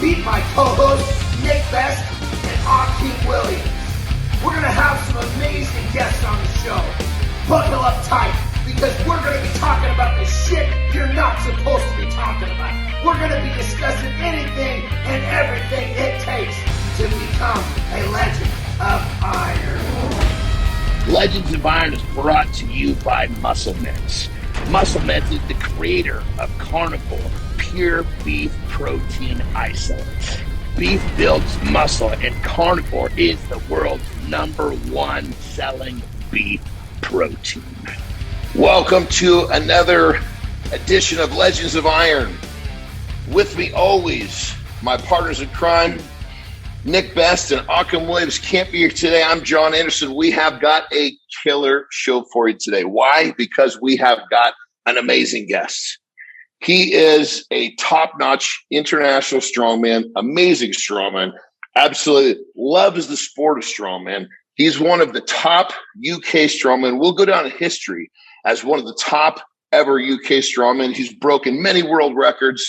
meet my co-hosts, Nick Best and Akeem Williams. We're going to have some amazing guests on the show. Buckle up tight, because we're going to be talking about the shit you're not supposed to be talking about. We're going to be discussing anything and everything it takes to become a Legend of Iron. Legends of Iron is brought to you by Muscle Meds. Muscle Meds is the creator of Carnivore Pure Beef Protein Isolates. Beef builds muscle, and Carnivore is the world's #1 selling beef protein. Welcome to another edition of Legends of Iron. With me always, my partners in crime, Nick Best and Akeem Williams can't be here today. I'm John Anderson. We have got a killer show for you today. Why? Because we have got an amazing guest. He is a top-notch international strongman, amazing strongman, absolutely loves the sport of strongman. He's one of the top UK strongmen. We'll go down in history as one of the top ever UK strongmen. He's broken many world records.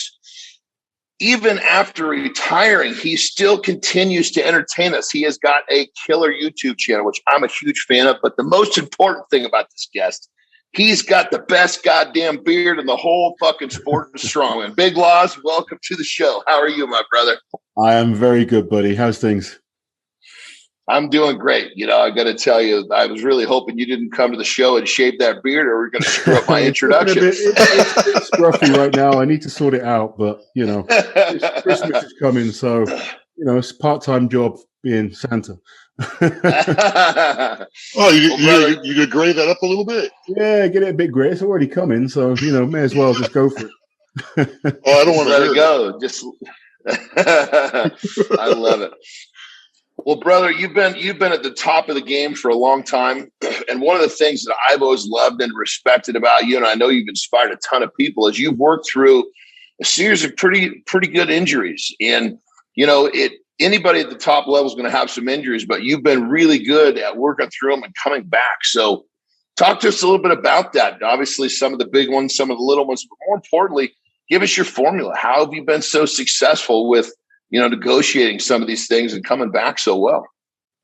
Even after retiring, he still continues to entertain us. He has got a killer YouTube channel, which I'm a huge fan of. But the most important thing about this guest, he's got the best goddamn beard in the whole fucking sport of strongman. Big Loz, welcome to the show. How are you, my brother? I am very good, buddy. How's things? I'm doing great. You know, I got to tell you, I was really hoping you didn't come to the show and shave that beard, or we're going to screw up my introduction. It's scruffy right now. I need to sort it out, but, you know, Christmas is coming, so, you know, it's a part-time job being Santa. Oh, you could gray that up a little bit? Yeah, get it a bit gray. It's already coming, so, you know, may as well just go for it. Oh, I don't want to let it go. Just, I love it. Well, brother, you've been at the top of the game for a long time, and one of the things that I've always loved and respected about you, and I know you've inspired a ton of people, is you've worked through a series of pretty good injuries. And you know, anybody at the top level is going to have some injuries, but you've been really good at working through them and coming back. So, talk to us a little bit about that. Obviously, some of the big ones, some of the little ones, but more importantly, give us your formula. How have you been so successful with, you know, negotiating some of these things and coming back so well?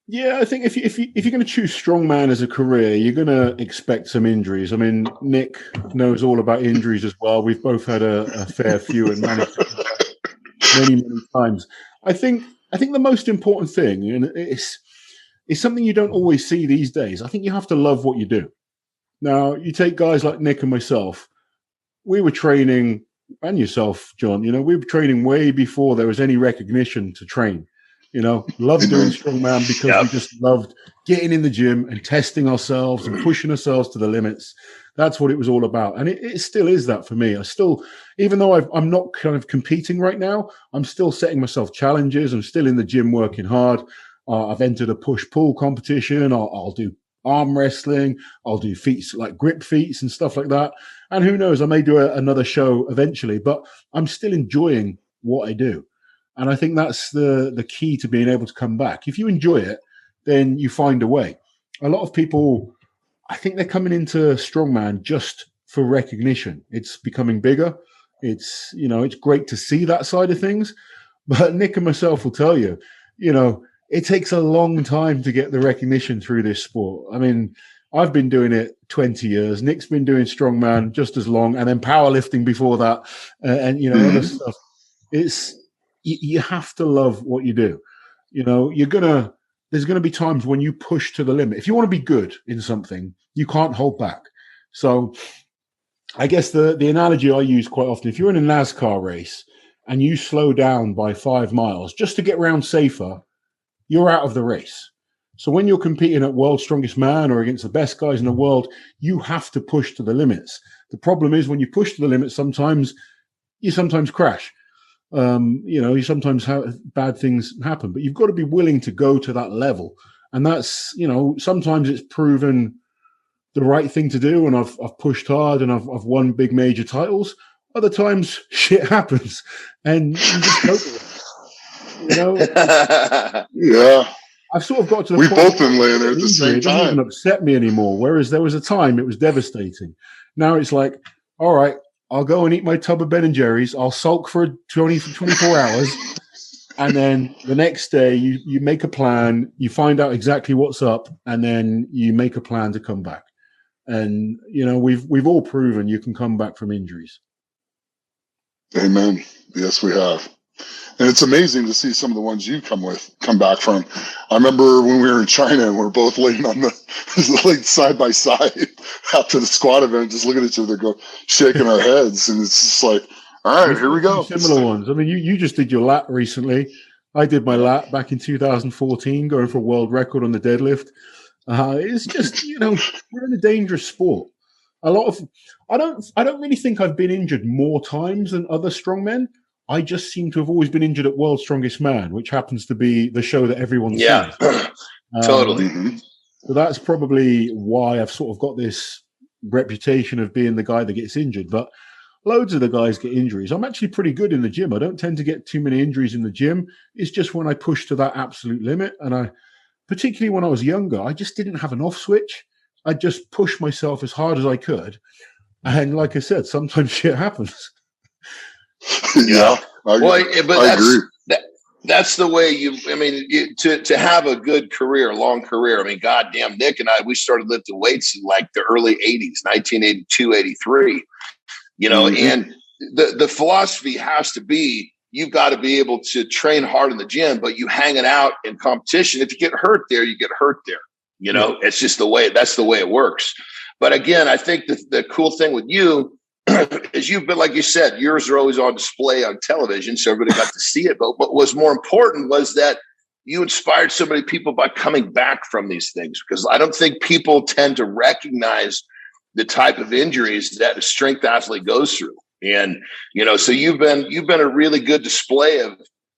Yeah, I think if you're going to choose strongman as a career, you're going to expect some injuries. I mean, Nick knows all about injuries as well. We've both had a fair few and managed many times. I think the most important thing, and it's something you don't always see these days. I think you have to love what you do. Now, you take guys like Nick and myself. We were training. And yourself, John, you know, we were training way before there was any recognition to train. You know, loved doing strongman because we just loved getting in the gym and testing ourselves and pushing ourselves to the limits. That's what it was all about. And it still is that for me. I still, even though I'm not kind of competing right now, I'm still setting myself challenges. I'm still in the gym working hard. I've entered a push-pull competition. I'll do arm wrestling. I'll do feats like grip feats and stuff like that. And who knows, I may do another show eventually, but I'm still enjoying what I do. And I think that's the key to being able to come back. If you enjoy it, then you find a way. A lot of people, I think they're coming into strongman just for recognition. It's becoming bigger. It's, you know, it's great to see that side of things. But Nick and myself will tell you, you know, it takes a long time to get the recognition through this sport. I mean, I've been doing it 20 years. Nick's been doing strongman just as long, and then powerlifting before that, and you know, other stuff. It's you have to love what you do. You know, there's gonna be times when you push to the limit. If you want to be good in something, you can't hold back. So, I guess the analogy I use quite often: if you're in a NASCAR race and you slow down by 5 miles just to get around safer, you're out of the race. So when you're competing at World's Strongest Man or against the best guys in the world, you have to push to the limits. The problem is when you push to the limits, you sometimes crash. You know, you sometimes have bad things happen, but you've got to be willing to go to that level. And that's, you know, sometimes it's proven the right thing to do. And I've pushed hard and I've won big major titles. Other times shit happens and you just cope with it. You know? Yeah. I've sort of got to the point. We both been laying there at the same time. It doesn't even upset me anymore. Whereas there was a time it was devastating. Now it's like, all right, I'll go and eat my tub of Ben and Jerry's. I'll sulk for 24 hours, And then the next day you make a plan, you find out exactly what's up, and then you make a plan to come back. And, we've all proven you can come back from injuries. Amen. Yes, we have. And it's amazing to see some of the ones you come back from. I remember when we were in China and we were both laying on laid side by side after the squat event, just looking at each other, shaking our heads. And it's just like, all right, here we go. Similar ones. I mean, you just did your lat recently. I did my lat back in 2014, going for a world record on the deadlift. It's just, we're in a dangerous sport. I don't really think I've been injured more times than other strongmen. I just seem to have always been injured at World's Strongest Man, which happens to be the show that everyone sees. Totally. So that's probably why I've sort of got this reputation of being the guy that gets injured. But loads of the guys get injuries. I'm actually pretty good in the gym. I don't tend to get too many injuries in the gym. It's just when I push to that absolute limit. And particularly when I was younger, I just didn't have an off switch. I just pushed myself as hard as I could. And like I said, sometimes shit happens. Yeah. I agree. That's the way to have a good career, long career. I mean, goddamn, Nick and I, we started lifting weights in like the early 80s, 1982, 83, and the philosophy has to be, you've got to be able to train hard in the gym, but you hang it out in competition. If you get hurt there, you get hurt there. It's just that's the way it works. But again, I think the cool thing with you is you've been, like you said, yours are always on display on television, so everybody got to see it. But what was more important was that you inspired so many people by coming back from these things, because I don't think people tend to recognize the type of injuries that a strength athlete goes through. And, so you've been a really good display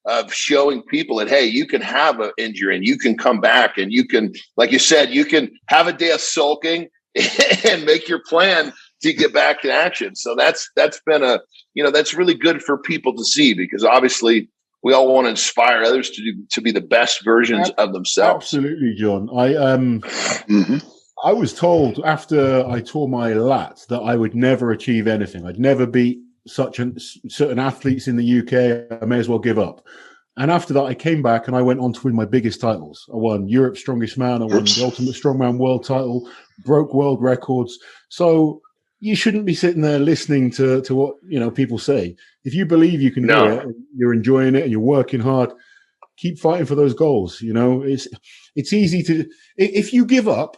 of showing people that, hey, you can have an injury and you can come back, and you can, like you said, you can have a day of sulking and make your plan to get back to action. So that's been that's really good for people to see, because obviously we all want to inspire others to be the best versions of themselves. Absolutely, John. I was told after I tore my lat that I would never achieve anything. I'd never beat certain athletes in the UK. I may as well give up. And after that, I came back and I went on to win my biggest titles. I won Europe's Strongest Man. I won the Ultimate Strongman World title, broke world records. So you shouldn't be sitting there listening to what people say. If you believe you can do it, and you're enjoying it, and you're working hard, keep fighting for those goals. It's easy to. If you give up,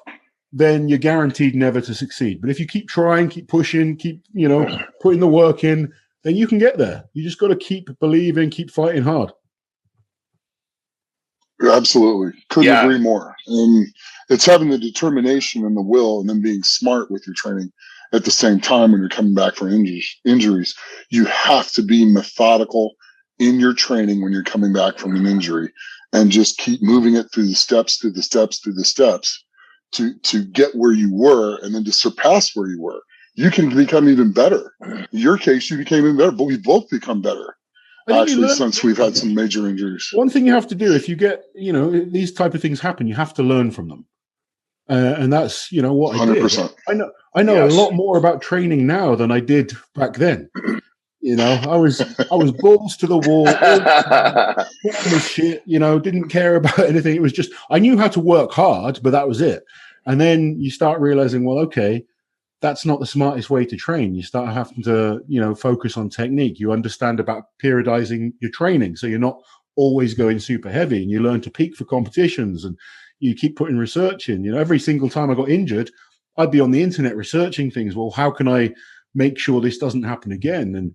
then you're guaranteed never to succeed. But if you keep trying, keep pushing, keep putting the work in, then you can get there. You just got to keep believing, keep fighting hard. Absolutely, couldn't agree more. And it's having the determination and the will, and then being smart with your training. At the same time, when you're coming back from injuries, you have to be methodical in your training when you're coming back from an injury, and just keep moving it through the steps to get where you were, and then to surpass where you were. You can become even better. In your case, you became even better, but we've both become better. Actually, since we've had some major injuries. One thing you have to do, if you get, these type of things happen, you have to learn from them. And that's, what 100%. I know a lot more about training now than I did back then. I was balls to the wall, shit, didn't care about anything. It was just, I knew how to work hard, but that was it. And then you start realizing, well, okay, that's not the smartest way to train. You start having to, focus on technique. You understand about periodizing your training, so you're not always going super heavy, and you learn to peak for competitions, and you keep putting research in. Every single time I got injured, I'd be on the internet researching things. Well, how can I make sure this doesn't happen again? And,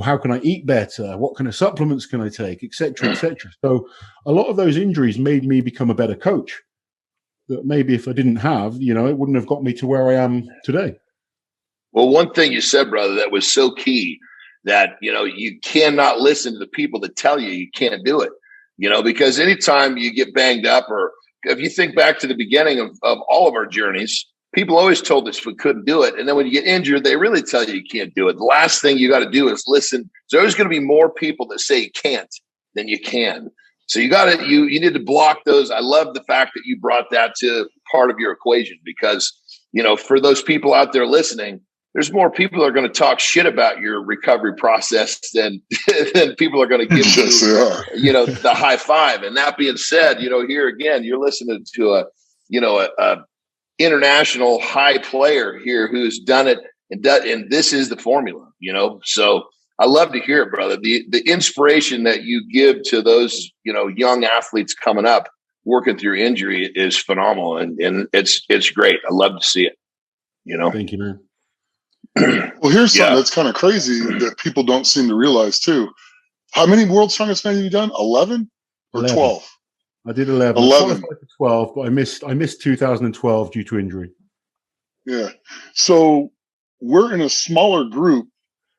how can I eat better? What kind of supplements can I take, et cetera, et cetera. So a lot of those injuries made me become a better coach that maybe if I didn't have, it wouldn't have got me to where I am today. Well, one thing you said, brother, that was so key, that, you cannot listen to the people that tell you can't do it, because anytime you get banged up, or if you think back to the beginning of all of our journeys, people always told us we couldn't do it. And then when you get injured, they really tell you can't do it. The last thing you got to do is listen. There's always going to be more people that say you can't than you can. So you need to block those. I love the fact that you brought that to part of your equation, because, for those people out there listening, there's more people that are going to talk shit about your recovery process than people are going to give you, the high five. And that being said, here again, you're listening to a international high player here who's done it, and this is the formula, So I love to hear it, brother. The inspiration that you give to those, young athletes coming up, working through injury is phenomenal, and it's great. I love to see it. Thank you, man. Well, here's something that's kind of crazy that people don't seem to realize too. How many World's Strongest Men have you done? 11 or 11. 12? I did 11. 11. I qualified for 12, but I missed 2012 due to injury. Yeah. So we're in a smaller group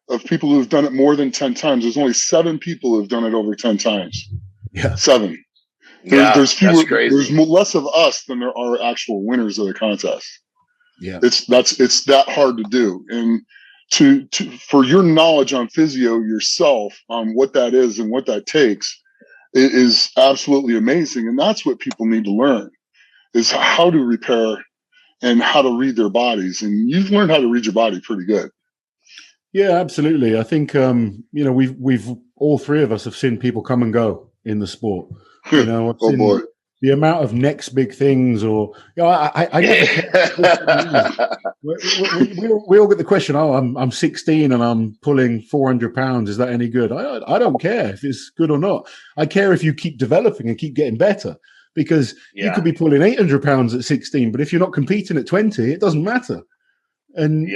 of people who've done it more than 10 times. There's only 7 people who've done it over 10 times. Yeah. 7. There's fewer. That's crazy. There's less of us than there are actual winners of the contest. Yeah, it's that hard to do, and to for your knowledge on physio yourself on what that is and what that takes, it is absolutely amazing, and that's what people need to learn is how to repair and how to read their bodies, and you've learned how to read your body pretty good. Yeah, absolutely. I think we've all three of us have seen people come and go in the sport. I've seen boy. The amount of next big things, or I never. we all get the question. Oh, I'm 16 and I'm pulling 400 pounds. Is that any good? I don't care if it's good or not. I care if you keep developing and keep getting better, because you could be pulling 800 pounds at 16, but if you're not competing at 20, it doesn't matter. And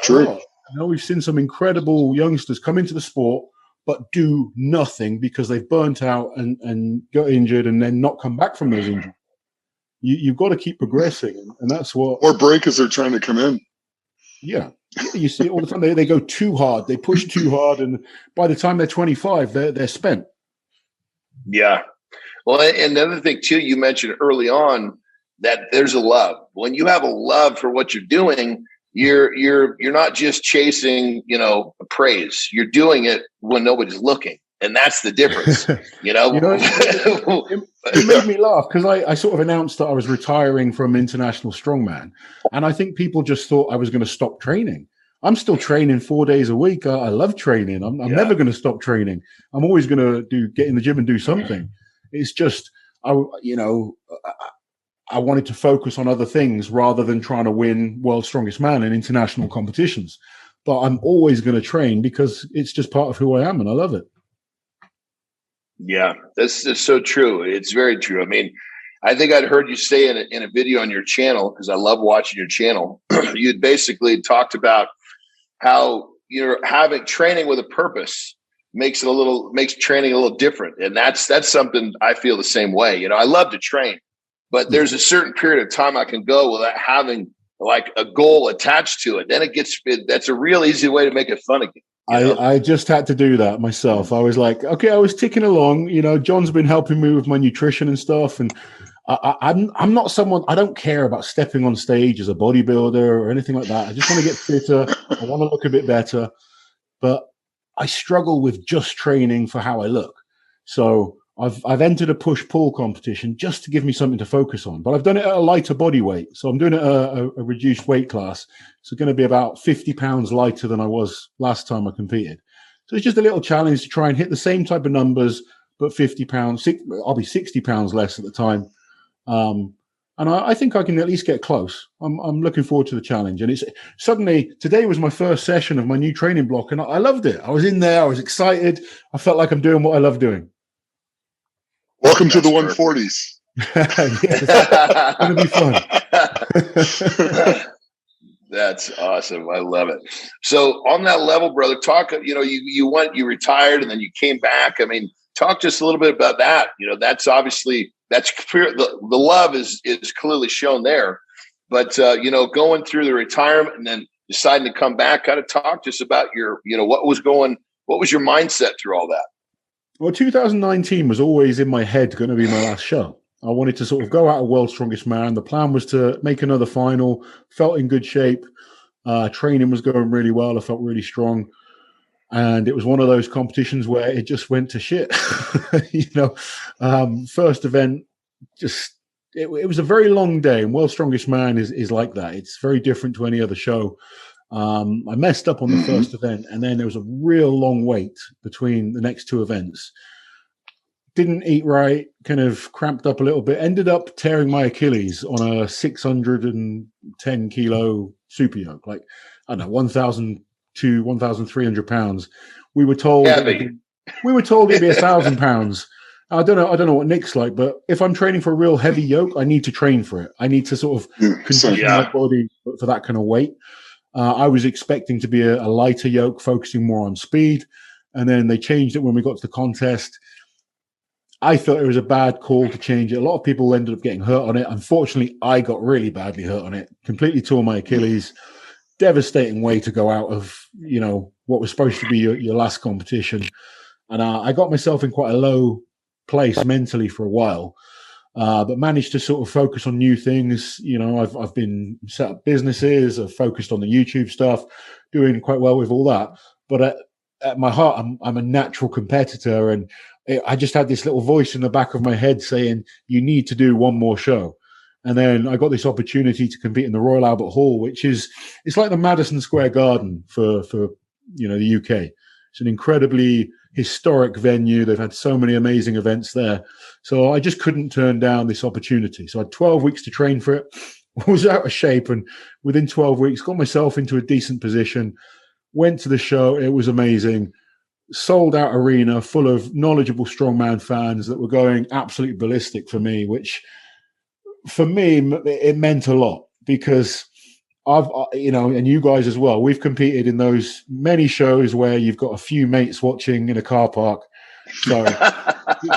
true. We've seen some incredible youngsters come into the sport but do nothing because they've burnt out and got injured and then not come back from those injuries. You've got to keep progressing, and that's what... Or break as they're trying to come in. Yeah. You see it all the time. They go too hard. They push too hard, and by the time they're 25, they're spent. Yeah. Well, and the other thing, too, you mentioned early on that there's a love. When you have a love for what you're doing, you're not just chasing, praise. You're doing it when nobody's looking, and that's the difference. It made me laugh because I sort of announced that I was retiring from International Strongman, and I think people just thought I was going to stop training. I'm still training 4 days a week. I love training. I'm never going to stop training. I'm always going to get in the gym and do something. It's just I wanted to focus on other things rather than trying to win World's Strongest Man in international competitions. But I'm always going to train because it's just part of who I am, and I love it. Yeah, that's so true. It's very true. I mean, I think I'd heard you say in a video on your channel, because I love watching your channel, you'd basically talked about how having training with a purpose makes training a little different. And that's something I feel the same way. I love to train, but there's a certain period of time I can go without having like a goal attached to it. Then that's a real easy way to make it fun again. I just had to do that myself. I was like, okay, I was ticking along. John's been helping me with my nutrition and stuff. And I'm not someone, I don't care about stepping on stage as a bodybuilder or anything like that. I just want to get fitter. I want to look a bit better. But I struggle with just training for how I look. So I've entered a push-pull competition just to give me something to focus on, but I've done it at a lighter body weight. So I'm doing it at a reduced weight class. So it's going to be about 50 pounds lighter than I was last time I competed. So it's just a little challenge to try and hit the same type of numbers, but 50 pounds, I'll be 60 pounds less at the time. And I think I can at least get close. I'm looking forward to the challenge. And today was my first session of my new training block, and I loved it. I was in there. I was excited. I felt like I'm doing what I love doing. Welcome to the 140s. It's going to be fun. That's awesome. I love it. So on that level, brother, talk, you retired and then you came back. I mean, talk just a little bit about that. That's obviously, the love is clearly shown there, but going through the retirement and then deciding to come back, kind of talk just about what was your mindset through all that? Well, 2019 was always in my head going to be my last show. I wanted to sort of go out of World's Strongest Man. The plan was to make another final, felt in good shape. Training was going really well. I felt really strong. And it was one of those competitions where it just went to shit. First event, it was a very long day. And World's Strongest Man is like that. It's very different to any other show. I messed up on the first event, and then there was a real long wait between the next two events. Didn't eat right, kind of cramped up a little bit, ended up tearing my Achilles on a 610 kilo super yoke, like, I don't know, 1,002, 1,300 pounds. We were told it'd be 1,000 pounds. I don't know what Nick's like, but if I'm training for a real heavy yoke, I need to train for it. I need to sort of condition my body for that kind of weight. I was expecting to be a lighter yoke, focusing more on speed, and then they changed it when we got to the contest. I thought it was a bad call to change it. A lot of people ended up getting hurt on it. Unfortunately, I got really badly hurt on it. Completely tore my Achilles. Devastating way to go out of, what was supposed to be your last competition. And I got myself in quite a low place mentally for a while, but managed to sort of focus on new things. I've been set up businesses. I've focused on the YouTube stuff, doing quite well with all that. But at my heart, I'm a natural competitor, and I just had this little voice in the back of my head saying, you need to do one more show. And then I got this opportunity to compete in the Royal Albert Hall, it's like the Madison Square Garden for the UK. It's an incredibly historic venue. They've had so many amazing events there. So I just couldn't turn down this opportunity. So I had 12 weeks to train for it. I was out of shape, and within 12 weeks, got myself into a decent position, went to the show. It was amazing. Sold out arena full of knowledgeable strongman fans that were going absolutely ballistic for me, which for me, it meant a lot, because and you guys as well, we've competed in those many shows where you've got a few mates watching in a car park. So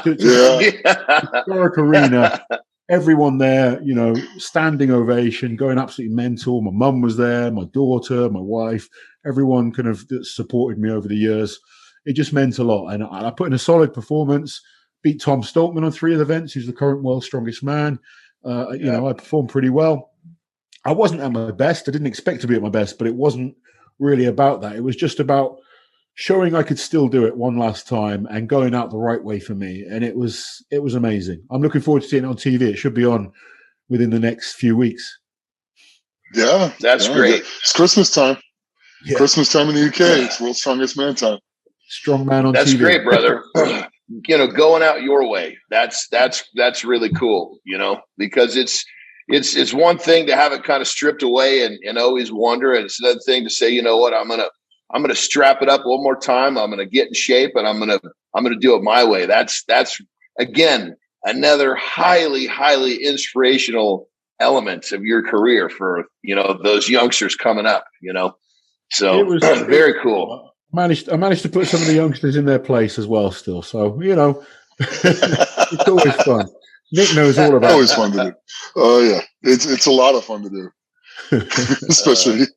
historic arena, everyone there, standing ovation, going absolutely mental. My mum was there, my daughter, my wife, everyone kind of that supported me over the years. It just meant a lot. And I put in a solid performance, beat Tom Stoltman on 3 of the events, who's the current world's strongest man. I performed pretty well. I wasn't at my best. I didn't expect to be at my best, but it wasn't really about that. It was just about showing I could still do it one last time and going out the right way for me. And it was amazing. I'm looking forward to seeing it on TV. It should be on within the next few weeks. Yeah. That's great. It's Christmas time. Yeah. Christmas time in the UK. It's World's Strongest Man time. Strongman on TV. That's great, brother. Going out your way. That's really cool, because it's one thing to have it kind of stripped away and always wonder. And it's another thing to say, you know what, I'm going to strap it up one more time. I'm going to get in shape, and I'm going to do it my way. That's again, another highly, highly inspirational element of your career for, those youngsters coming up, so it was very cool. I managed to put some of the youngsters in their place as well still. So, it's always fun. Nick knows all about it. Always fun to do. Oh, yeah. It's a lot of fun to do. especially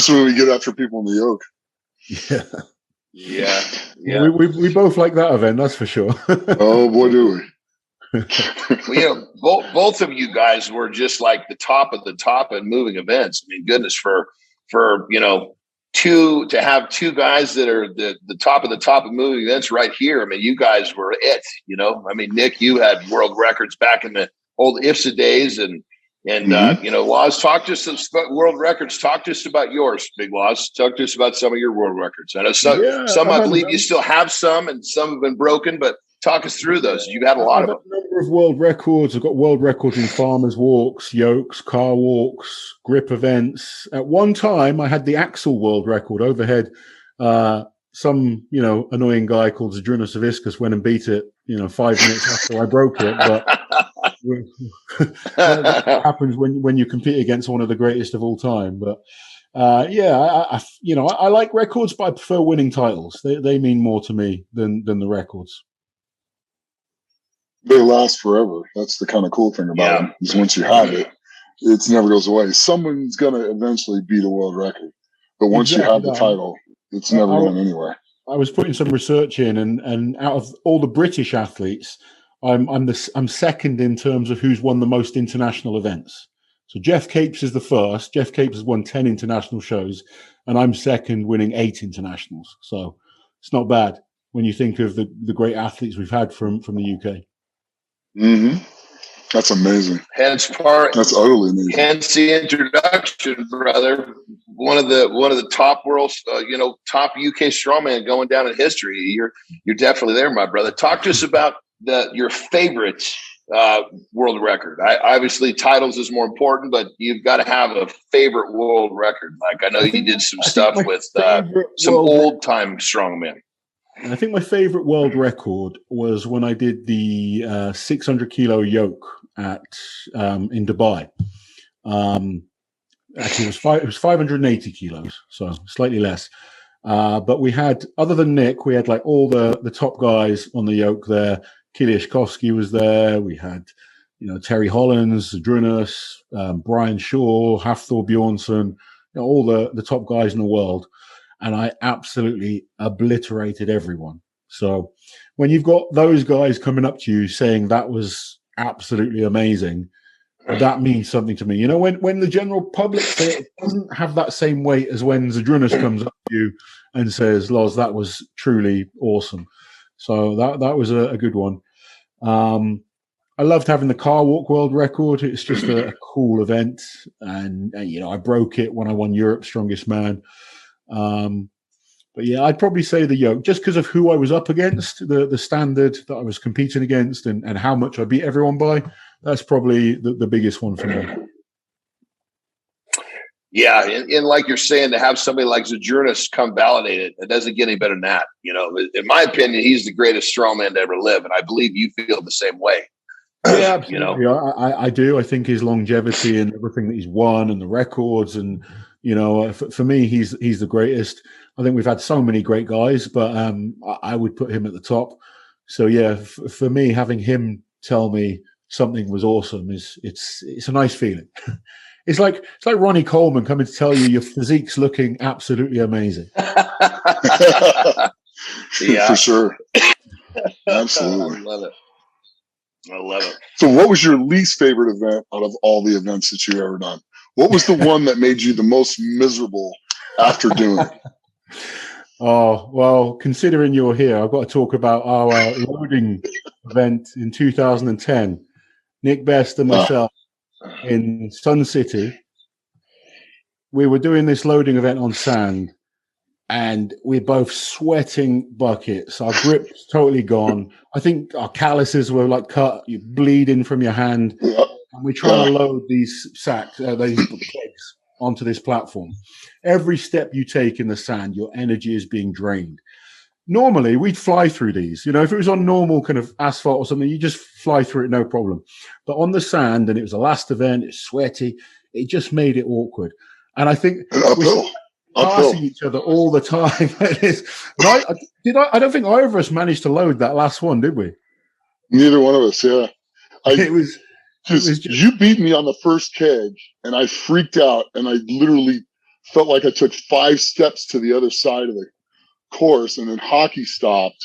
when we get after people in the yoke. Yeah. We both like that event, that's for sure. Oh, boy, do we. Well, both of you guys were just like the top of the top in moving events. I mean, goodness, for to have 2 guys that are the top of the top of moving events right here. I mean, you guys were it, I mean, Nick, you had world records back in the old IFSA days, and Loz, talk to us about world records. Talk to us about yours, Big Loz. Talk to us about some of your world records. I know some I believe you still have some, and some have been broken, but talk us through those. You've had a lot of them. A number of world records. I've got world records in farmers walks, yokes, car walks, grip events. At one time, I had the axle world record overhead. Some, annoying guy called Zdrunas Saviskas went and beat it, 5 minutes after I broke it. But that happens when you compete against one of the greatest of all time. But I like records, but I prefer winning titles. They mean more to me than the records. They last forever. That's the kind of cool thing about them. Is once you have it, it never goes away. Someone's going to eventually beat a world record, but once you have the title, it's never going anywhere. I was putting some research in, and out of all the British athletes, I'm second in terms of who's won the most international events. So Jeff Capes is the first. Jeff Capes has won 10 international shows, and I'm second, winning 8 internationals. So it's not bad when you think of the great athletes we've had from the UK. Mm-hmm. That's amazing. That's utterly amazing. Hence the introduction, brother. One of the top world, top UK strongman going down in history. You're definitely there, my brother. Talk to us about your favorite world record. Obviously, titles is more important, but you've got to have a favorite world record. Like I know you did some stuff with some old time strongmen. I think my favorite world record was when I did the 600 kilo yoke in Dubai. Actually, it was 580 kilos, so slightly less. But we had, other than Nick, we had like all the top guys on the yoke there. Kiliashkovsky was there. We had, Terry Hollins, Drunus, Brian Shaw, Hafthor Bjornsson, all the top guys in the world. And I absolutely obliterated everyone. So when you've got those guys coming up to you saying that was absolutely amazing, that means something to me. When the general public say it doesn't have that same weight as when Zadrunas comes up to you and says, Loz, that was truly awesome. So that was a good one. I loved having the car walk world record. It's just a cool event. And I broke it when I won Europe's Strongest Man. But yeah, I'd probably say the yoke, just because of who I was up against, the standard that I was competing against, and how much I beat everyone by. That's probably the biggest one for me. Yeah, and like you're saying, to have somebody like Zadrunas come validate it doesn't get any better than that. In my opinion, he's the greatest strongman to ever live, and I believe you feel the same way. Yeah, absolutely. I do. I think his longevity and everything that he's won and the records, and for me, he's the greatest. I think we've had so many great guys, but I would put him at the top. So yeah, for me, having him tell me something was awesome it's a nice feeling. It's like Ronnie Coleman coming to tell you your physique's looking absolutely amazing. Yeah, for sure. Absolutely. I love it. So what was your least favorite event out of all the events that you've ever done? What was the one that made you the most miserable after doing it? Oh, well, considering you're here, I've got to talk about our loading event in 2010. Nick Best and myself in Sun City. We were doing this loading event on sand, and we're both sweating buckets. Our grip's totally gone. I think our calluses were like cut, you're bleeding from your hand. And we're trying to load these sacks, these kegs onto this platform. Every step you take in the sand, your energy is being drained. Normally, we'd fly through these. If it was on normal kind of asphalt or something, you just fly through it, no problem. But on the sand, and it was the last event, it's sweaty, it just made it awkward. And I think we're passing each other all the time. I don't think either of us managed to load that last one, did we? Neither one of us, yeah. It was you beat me on the first keg, and I freaked out, and I literally felt like I took 5 steps to the other side of the course, and then hockey stopped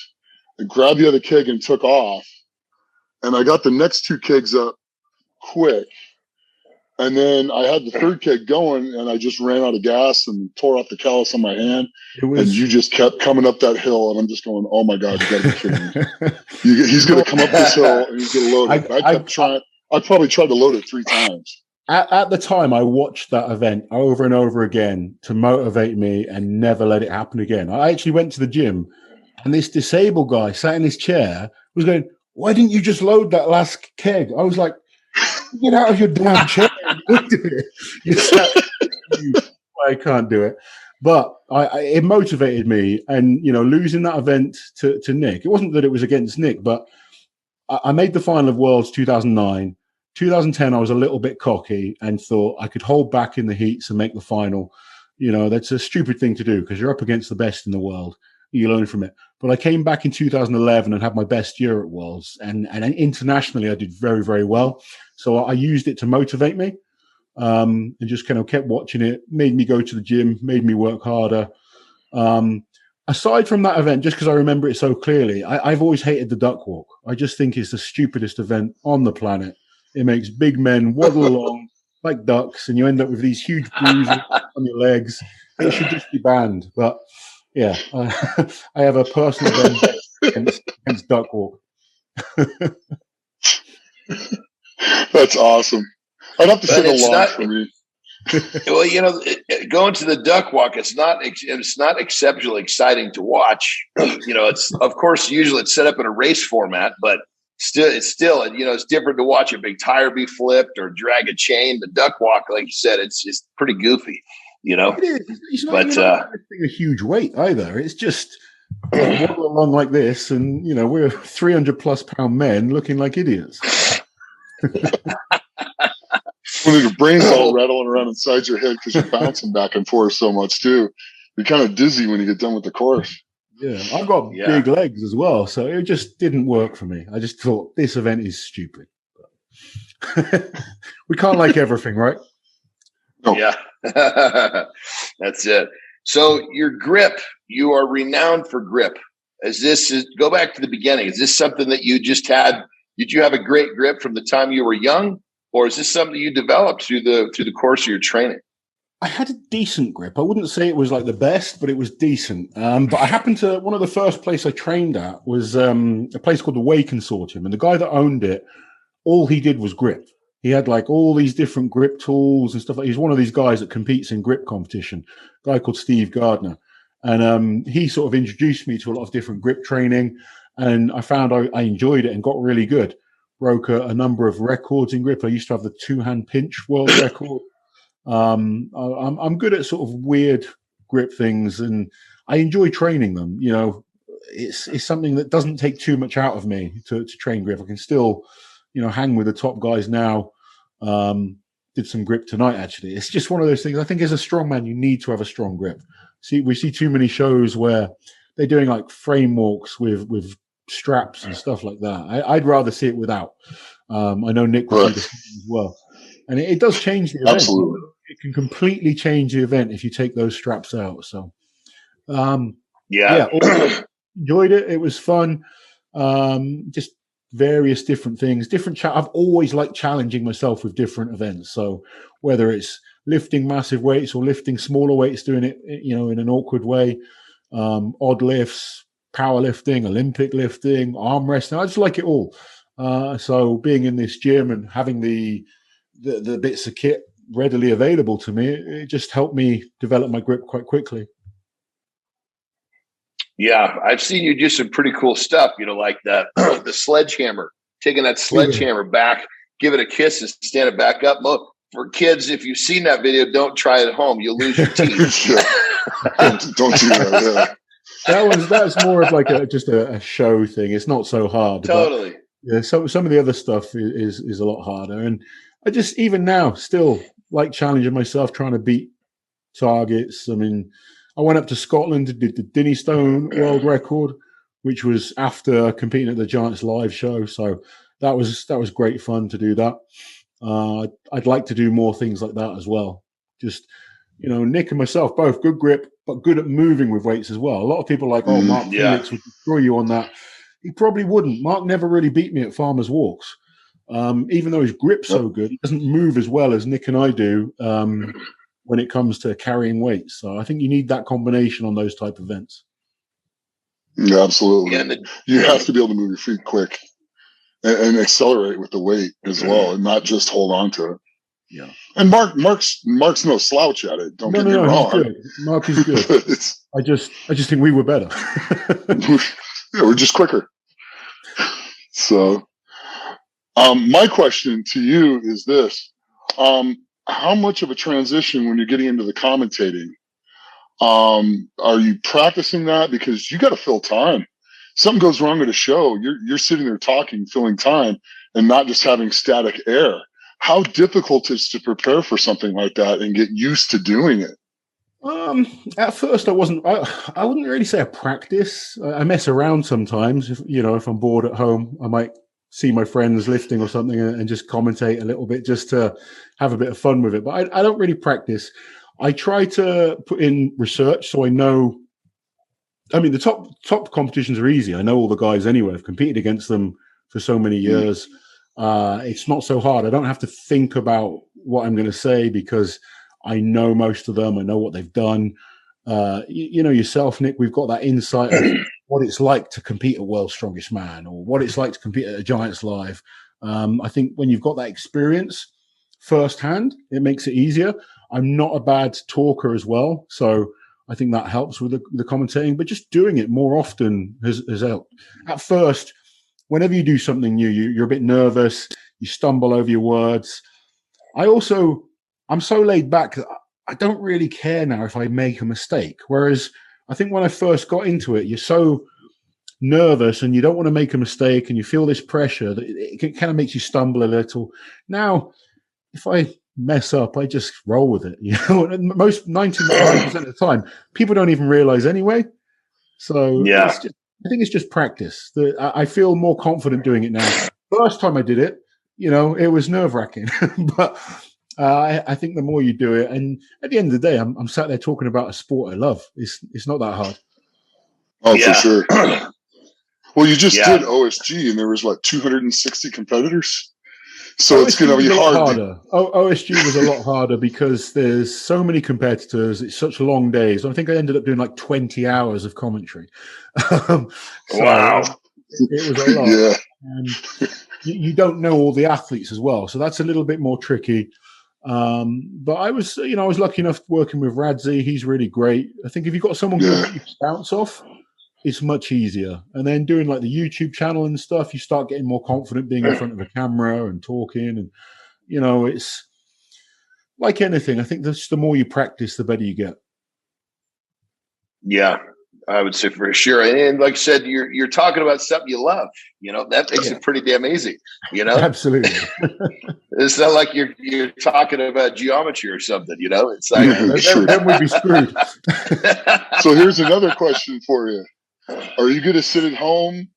and grabbed the other keg and took off, and I got the next 2 kegs up quick, and then I had the third keg going, and I just ran out of gas and tore off the callus on my hand, and you just kept coming up that hill, and I'm just going, oh my God, you gotta be kidding me. He's gonna come up this hill and he's gonna load it. I kept trying. I probably tried to load it 3 times. At the time, I watched that event over and over again to motivate me and never let it happen again. I actually went to the gym, and this disabled guy sat in his chair was going, why didn't you just load that last keg? I was like, get out of your damn chair. I can't do it. But it motivated me. And, losing that event to Nick, it wasn't that it was against Nick, but I made the final of Worlds 2009. 2010, I was a little bit cocky and thought I could hold back in the heats and make the final. That's a stupid thing to do because you're up against the best in the world. You learn from it. But I came back in 2011 and had my best year at Worlds. And internationally, I did very, very well. So I used it to motivate me and just kind of kept watching it, made me go to the gym, made me work harder. Aside from that event, just because I remember it so clearly, I've always hated the duck walk. I just think it's the stupidest event on the planet. It makes big men waddle along like ducks, and you end up with these huge bruises on your legs. It should just be banned. But yeah, I have a personal vendetta against duck walk. That's awesome. I'd have to say the launch for me. Well, going to the duck walk, it's not exceptionally exciting to watch. It's, of course, usually it's set up in a race format, but it's different to watch a big tire be flipped or drag a chain. The duck walk, like you said, it's just pretty goofy, It is. It's not, lifting a huge weight either. It's just waddle along like this, and we're 300+ pound men looking like idiots. When your brain's all rattling around inside your head because you're bouncing back and forth so much too. You're kind of dizzy when you get done with the course. Yeah, I've got big legs as well, so it just didn't work for me. I just thought this event is stupid. We can't like everything, right? No. Yeah, that's it. So your grip, you are renowned for grip. Go back to the beginning. Is this something that you just had? Did you have a great grip from the time you were young? Or is this something you developed through the course of your training? I had a decent grip. I wouldn't say it was like the best, but it was decent. But I happened to, one of the first places I trained at was a place called the Way Consortium. And the guy that owned it, all he did was grip. He had like all these different grip tools and stuff. He's one of these guys that competes in grip competition, a guy called Steve Gardner. And he sort of introduced me to a lot of different grip training. And I found I enjoyed it and got really good. Broke a number of records in grip. I used to have the 2-hand pinch world record. I'm good at sort of weird grip things, and I enjoy training them. It's something that doesn't take too much out of me to train grip. I can still, hang with the top guys now. Did some grip tonight, actually. It's just one of those things. I think as a strongman, you need to have a strong grip. We see too many shows where they're doing like frame walks with straps and stuff like that. I'd rather see it without. I know Nick will do the same as well. And it does change the event. Absolutely. It can completely change the event if you take those straps out. So, enjoyed it. It was fun. Just various different things. I've always liked challenging myself with different events. So whether it's lifting massive weights or lifting smaller weights, doing it, in an awkward way, odd lifts, powerlifting, Olympic lifting, arm wrestling. I just like it all. So being in this gym and having the bits of kit readily available to me, it just helped me develop my grip quite quickly. Yeah, I've seen you do some pretty cool stuff, like that, the sledgehammer, taking that sledgehammer back, give it a kiss and stand it back up. Look, for kids, if you've seen that video, don't try it at home. You'll lose your teeth. Don't do that. Yeah. That's more of like just a show thing. It's not so hard. Totally. But, so some of the other stuff is a lot harder. And I just, even now, still like challenging myself, trying to beat targets. I mean, I went up to Scotland and did the Dinny Stone world record, which was after competing at the Giants live show. So that was great fun to do that. I'd like to do more things like that as well. Just, Nick and myself, both good grip, but good at moving with weights as well. A lot of people are like, oh, Mark Felix would destroy you on that. He probably wouldn't. Mark never really beat me at farmers walks. Even though his grip's so good, he doesn't move as well as Nick and I do when it comes to carrying weights. So I think you need that combination on those type of events. Yeah, absolutely. Yeah, you have to be able to move your feet quick and accelerate with the weight as well, and not just hold on to it. Yeah. And Mark's no slouch at it. Don't get me wrong. He's good. Mark is good. I just think we were better. Yeah, we're just quicker. So, my question to you is this: how much of a transition when you're getting into the commentating? Are you practicing that? Because you got to fill time. Something goes wrong at a show, you're sitting there talking, filling time, and not just having static air. How difficult is it to prepare for something like that and get used to doing it? At first I wouldn't really say I practice. I mess around sometimes. If I'm bored at home, I might see my friends lifting or something and just commentate a little bit just to have a bit of fun with it. But I don't really practice. I try to put in research so I know. I mean, the top competitions are easy. I know all the guys anyway. I've competed against them for so many years. It's not so hard. I don't have to think about what I'm going to say because I know most of them. I know what they've done. Yourself, Nick, we've got that insight of what it's like to compete at World's Strongest Man or what it's like to compete at a Giants Live. I think when you've got that experience firsthand, it makes it easier. I'm not a bad talker as well, so I think that helps with the commentating, but just doing it more often has helped. At first, whenever you do something new, you're a bit nervous, you stumble over your words. I'm so laid back that I don't really care now if I make a mistake. Whereas I think when I first got into it, you're so nervous and you don't want to make a mistake and you feel this pressure that it kind of makes you stumble a little. Now, if I mess up, I just roll with it. Most 99% of the time, people don't even realize anyway. So I think it's just practice. I feel more confident doing it now. First time I did it, it was nerve-wracking, but I think the more you do it, and at the end of the day, I'm sat there talking about a sport I love. It's not that hard. Oh, for sure. Well, you just did OSG, and there was 260 competitors. So it's going to be harder. OSG was a lot harder because there's so many competitors. It's such long days. I think I ended up doing 20 hours of commentary. Wow. It was a lot. Yeah. And you don't know all the athletes as well. So that's a little bit more tricky. But I was lucky enough working with Radzi. He's really great. I think if you've got someone good that you can bounce off, it's much easier. And then doing the YouTube channel and stuff, you start getting more confident being in front of a camera and talking. And, it's like anything. I think the more you practice, the better you get. Yeah, I would say for sure. And like I said, you're talking about something you love, that makes it pretty damn easy, Absolutely. It's not like you're talking about geometry or something, it's like, then we'd be screwed. So here's another question for you. Are you going to sit at home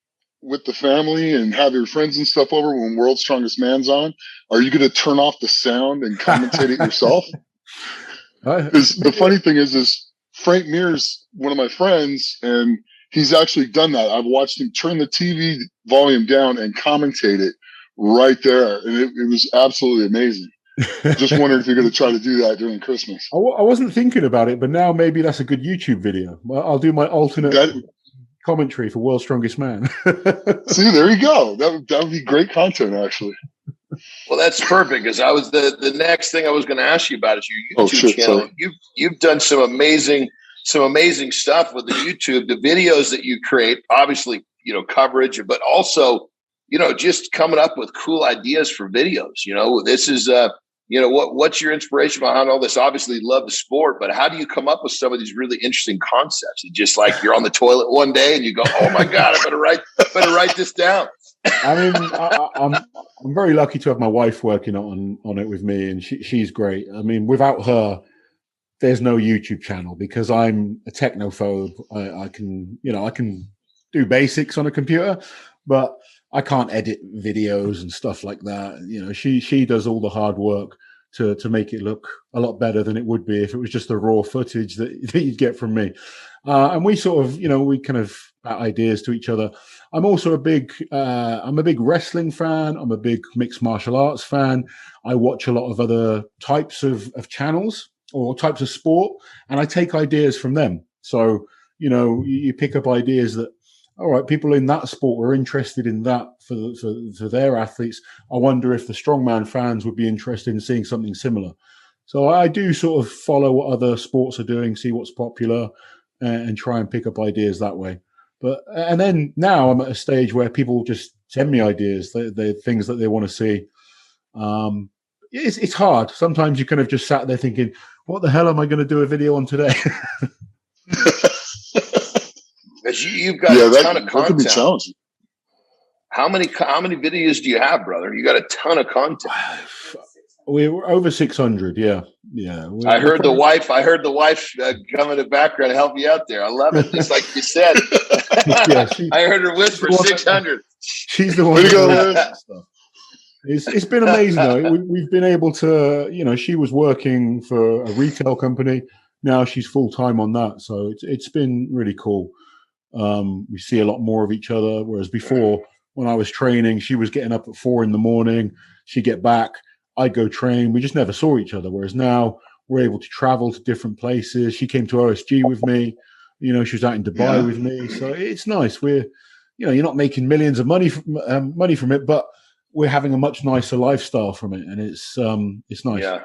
with the family and have your friends and stuff over when World's Strongest Man's on? Are you going to turn off the sound and commentate it yourself? The funny thing is Frank Mears, one of my friends, and he's actually done that. I've watched him turn the TV volume down and commentate it right there. And it was absolutely amazing. Just wondering if you're going to try to do that during Christmas. I wasn't thinking about it, but now maybe that's a good YouTube video. I'll do my alternate commentary for World's Strongest Man. See, there you go. That would be great content, actually. Well, that's perfect, because I was the next thing I was going to ask you about is your YouTube channel. Sorry. You've done some amazing stuff with the YouTube, the videos that you create, obviously, coverage, but also, just coming up with cool ideas for videos. This is what's your inspiration behind all this? Obviously, love the sport, but how do you come up with some of these really interesting concepts? It's just like you're on the toilet one day and you go, "Oh my God, I better write this down." I mean, I'm very lucky to have my wife working on it with me, and she's great. I mean, without her, there's no YouTube channel because I'm a technophobe. I can do basics on a computer, but I can't edit videos and stuff like that. She does all the hard work to make it look a lot better than it would be if it was just the raw footage that you'd get from me. And we sort of, we kind of bat ideas to each other. I'm also I'm a big wrestling fan. I'm a big mixed martial arts fan. I watch a lot of other types of channels or types of sport, and I take ideas from them. So, you pick up ideas that, all right, people in that sport were interested in that for their athletes. I wonder if the strongman fans would be interested in seeing something similar. So I do sort of follow what other sports are doing, see what's popular, and try and pick up ideas that way. And then now I'm at a stage where people just send me ideas, the things that they want to see. It's hard. Sometimes you kind of just sat there thinking, what the hell am I going to do a video on today? Because you've got a ton of content. That could be challenging. How many videos do you have, brother? You got a ton of content. We're over 600. Yeah. I heard the wife come in the background to help you out there. I love it. Just like you said. I heard her whisper 600. She's the one. It's been amazing though. We've been able to, she was working for a retail company. Now she's full time on that. So it's been really cool. We see a lot more of each other. Whereas before, when I was training, she was getting up at 4 a.m. She'd get back, I'd go train. We just never saw each other. Whereas now we're able to travel to different places. She came to OSG with me. She was out in Dubai with me. So it's nice. We're, you're not making millions of money from it, but we're having a much nicer lifestyle from it, and it's nice. Yeah.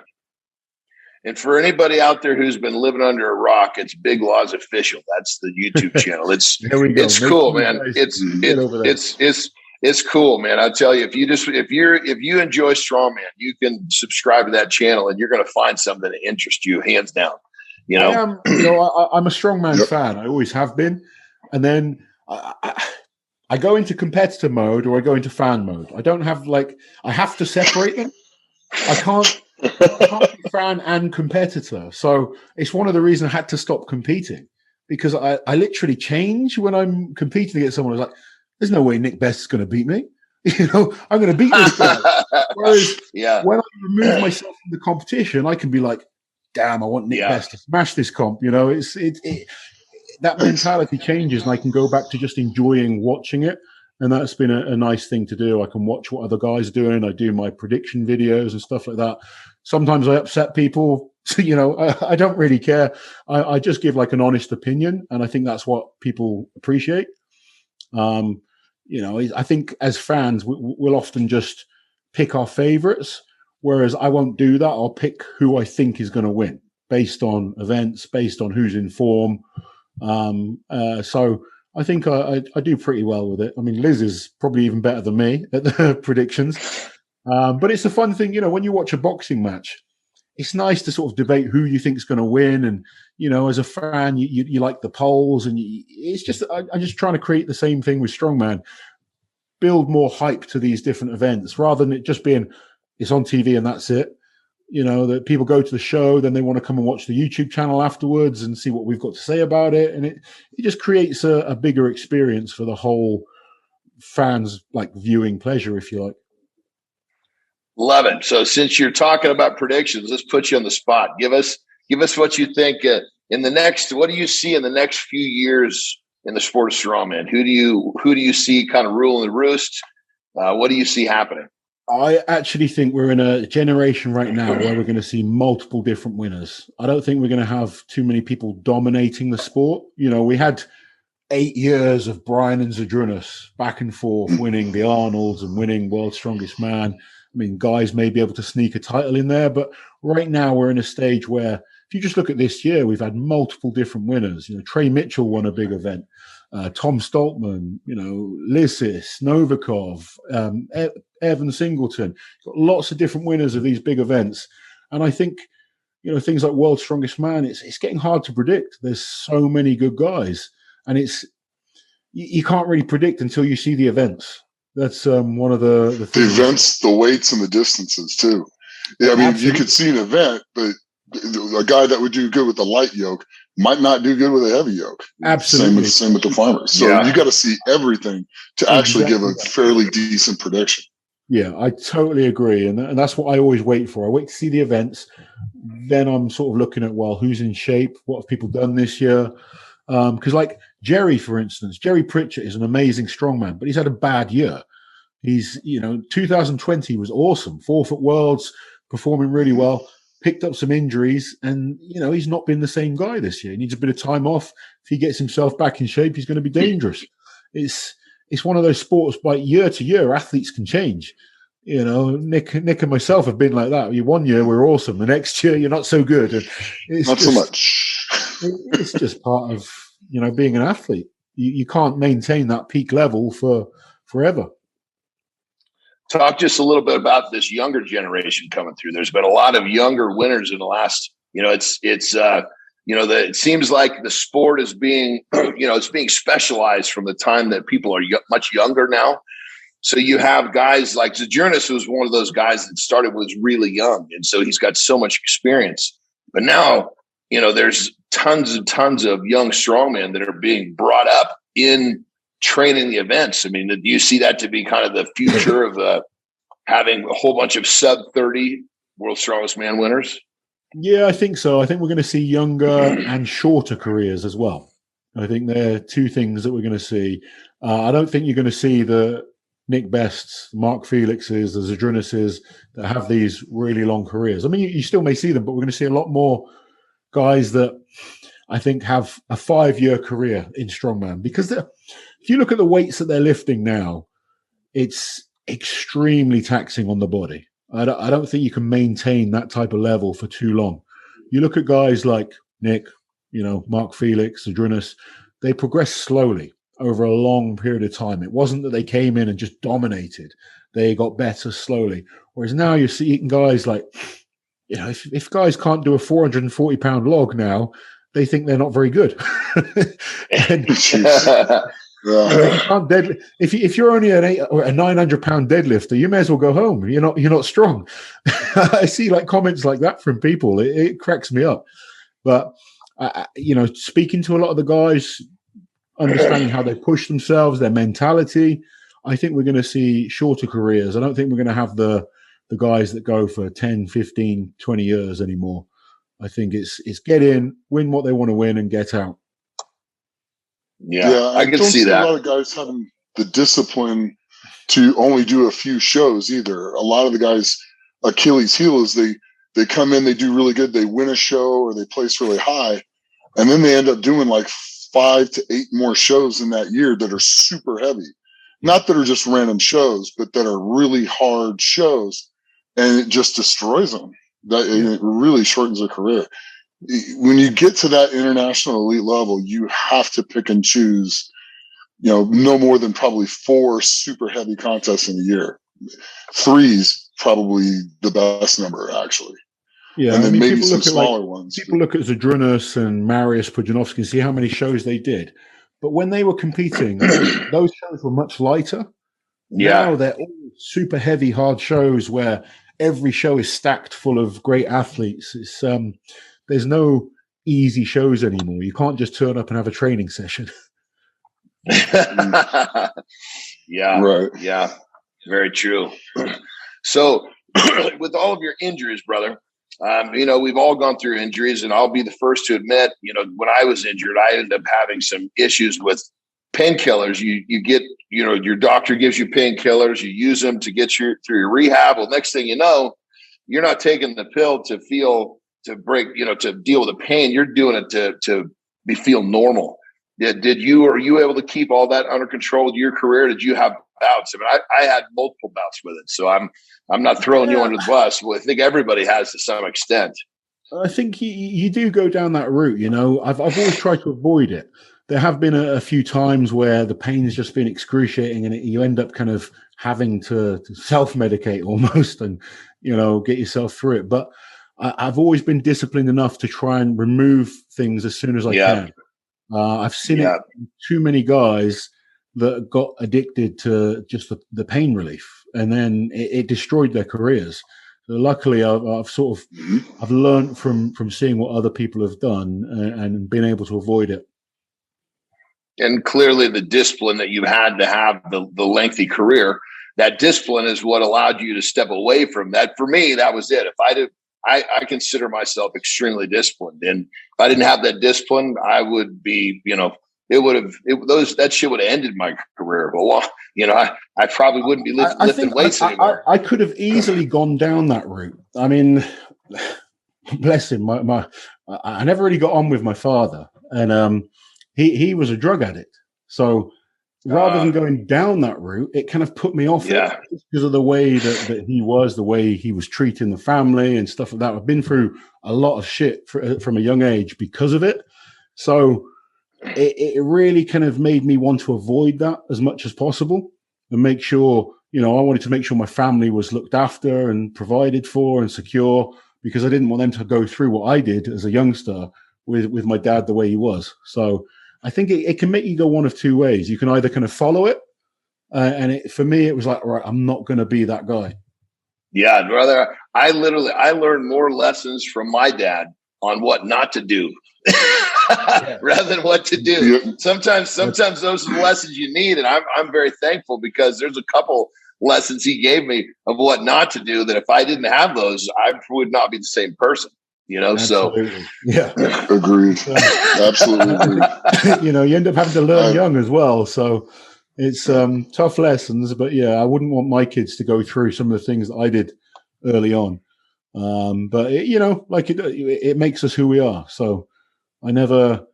And for anybody out there who's been living under a rock, it's Big Loz Official. That's the YouTube channel. It's cool, man. It's cool, man. I tell you, if you enjoy strongman, you can subscribe to that channel, and you're going to find something that interests you, hands down. You know, I'm a strongman fan. I always have been, and then I go into competitor mode or I go into fan mode. I don't have I have to separate them. I can't be fan and competitor. So it's one of the reasons I had to stop competing, because I literally change when I'm competing against someone. I was like, there's no way Nick Best is going to beat me. I'm going to beat this guy. Whereas when I remove myself from the competition, I can be like, damn, I want Nick Best to smash this comp. That mentality changes, and I can go back to just enjoying watching it. And that's been a nice thing to do. I can watch what other guys are doing. I do my prediction videos and stuff like that. Sometimes I upset people. I don't really care. I just give an honest opinion. And I think that's what people appreciate. I think as fans, we'll often just pick our favorites, whereas I won't do that. I'll pick who I think is going to win based on events, based on who's in form. So I think I do pretty well with it. I mean, Liz is probably even better than me at the predictions. But it's a fun thing, when you watch a boxing match, it's nice to sort of debate who you think is going to win. And, as a fan, you like the polls, and I'm just trying to create the same thing with strongman, build more hype to these different events rather than it just being it's on TV and that's it. That people go to the show, then they want to come and watch the YouTube channel afterwards and see what we've got to say about it. And it just creates a bigger experience for the whole fans, viewing pleasure, if you like. Love it. So since you're talking about predictions, let's put you on the spot. Give us what you think what do you see in the next few years in the sport of strongman? Who do you see kind of ruling the roost? What do you see happening? I actually think we're in a generation right now where we're going to see multiple different winners. I don't think we're going to have too many people dominating the sport. We had 8 years of Brian and Zadrunas back and forth, winning the Arnolds and winning World's Strongest Man. I mean, guys may be able to sneak a title in there, but right now we're in a stage where if you just look at this year, we've had multiple different winners. Trey Mitchell won a big event. Tom Stoltman, Lissis, Novikov, Evan Singleton. Got lots of different winners of these big events. And I think, things like World's Strongest Man, it's getting hard to predict. There's so many good guys. And you can't really predict until you see the events. That's one of the things. The events, the weights, and the distances, too. Yeah, I mean, Absolutely. You could see an event, but a guy that would do good with the light yoke might not do good with a heavy yoke. Absolutely. Same with the farmers. So you got to see everything to actually give a fairly decent prediction. Yeah, I totally agree. And that's what I always wait for. I wait to see the events. Then I'm sort of looking at, who's in shape? What have people done this year? Because Jerry, for instance, Jerry Pritchett is an amazing strongman, but he's had a bad year. He's, 2020 was awesome. 4th at Worlds, performing really well. Picked up some injuries, and he's not been the same guy this year. He needs a bit of time off. If he gets himself back in shape, he's going to be dangerous. It's one of those sports, year to year, athletes can change. Nick and myself have been like that. One year we're awesome, the next year you're not so good. And it's not so much. It's just part of being an athlete. You can't maintain that peak level for forever. Talk just a little bit about this younger generation coming through. There's been a lot of younger winners in the last, it seems like the sport is being, it's being specialized from the time that people are much younger now. So you have guys like Zadrunas, who's one of those guys that started was really young. And so he's got so much experience. But now, there's tons and tons of young strongmen that are being brought up in training the events. I mean, do you see that to be kind of the future of having a whole bunch of sub 30 World's Strongest Man winners? Yeah, I think so. I think we're going to see younger and shorter careers as well. I think they're two things that we're going to see. I don't think you're going to see the Nick Bests, Mark Felixes, the Zadrunases that have these really long careers. I mean, you still may see them, but we're going to see a lot more guys that I think have a 5-year career in strongman, because if you look at the weights that they're lifting now, it's extremely taxing on the body. I don't think you can maintain that type of level for too long. You look at guys like Nick, Mark Felix, Adrinas, they progress slowly over a long period of time. It wasn't that they came in and just dominated. They got better slowly. Whereas now you're seeing guys like, if guys can't do a 440-pound log now, they think they're not very good. And, you can't deadlift. If you're only a 900-pound deadlifter, you may as well go home. You're not strong. I see like comments like that from people. It cracks me up. But speaking to a lot of the guys, understanding how they push themselves, their mentality, I think we're going to see shorter careers. I don't think we're going to have the guys that go for 10, 15, 20 years anymore. I think it's get in, win what they want to win, and get out. Yeah, I can see that. A lot of guys having the discipline to only do a few shows either. A lot of the guys' Achilles heel is they come in, they do really good, they win a show or they place really high, and then they end up doing like 5 to 8 more shows in that year that are super heavy. Not that are just random shows, but that are really hard shows, and it just destroys them. It really shortens their career. When you get to that international elite level, you have to pick and choose, no more than probably 4 super heavy contests in a year. 3's probably the best number, actually. Yeah, and then maybe some smaller ones. People look at Zadrunas and Marius Pudzianowski and see how many shows they did. But when they were competing, those shows were much lighter. Yeah. Now they're all super heavy, hard shows where every show is stacked full of great athletes. It's there's no easy shows anymore. You can't just turn up and have a training session. Yeah. Right. Yeah. Very true. So with all of your injuries, brother, we've all gone through injuries, and I'll be the first to admit, when I was injured, I ended up having some issues with painkillers. You get, your doctor gives you painkillers, you use them to get you through your rehab. Well, next thing you know, you're not taking the pill to deal with the pain. You're doing it to feel normal. Are you able to keep all that under control with your career? Did you have bouts? I mean, I had multiple bouts with it, so I'm not throwing you under the bus. Well, I think everybody has to some extent. I think you do go down that route. I've always tried to avoid it. There have been a few times where the pain has just been excruciating, and you end up kind of having to self-medicate almost, and get yourself through it. But I've always been disciplined enough to try and remove things as soon as I can. I've seen it in too many guys that got addicted to just the pain relief, and then it destroyed their careers. So luckily, I've learned from seeing what other people have done and been able to avoid it. And clearly, the discipline that you had to have the lengthy career, that discipline is what allowed you to step away from that. For me, that was it. I consider myself extremely disciplined, and if I didn't have that discipline, I would be, that shit would have ended my career. But I probably wouldn't be lifting weights anymore. I could have easily gone down that route. I mean, bless him. I never really got on with my father, and he was a drug addict. So rather than going down that route, it kind of put me off it because of the way that he was, the way he was treating the family and stuff like that. I've been through a lot of shit from a young age because of it. So it really kind of made me want to avoid that as much as possible and make sure, I wanted to make sure my family was looked after and provided for and secure, because I didn't want them to go through what I did as a youngster with my dad the way he was. So I think it can make you go one of two ways. You can either kind of follow it, for me, it was like, all right, I'm not going to be that guy. Yeah, brother. I learned more lessons from my dad on what not to do rather than what to do. Yeah. Sometimes those are the lessons you need, and I'm very thankful because there's a couple lessons he gave me of what not to do that if I didn't have those, I would not be the same person. Absolutely. So yeah, agreed. Absolutely agreed. You end up having to learn young as well, so it's tough lessons. But yeah, I wouldn't want my kids to go through some of the things that I did early on. But it makes us who we are. So I never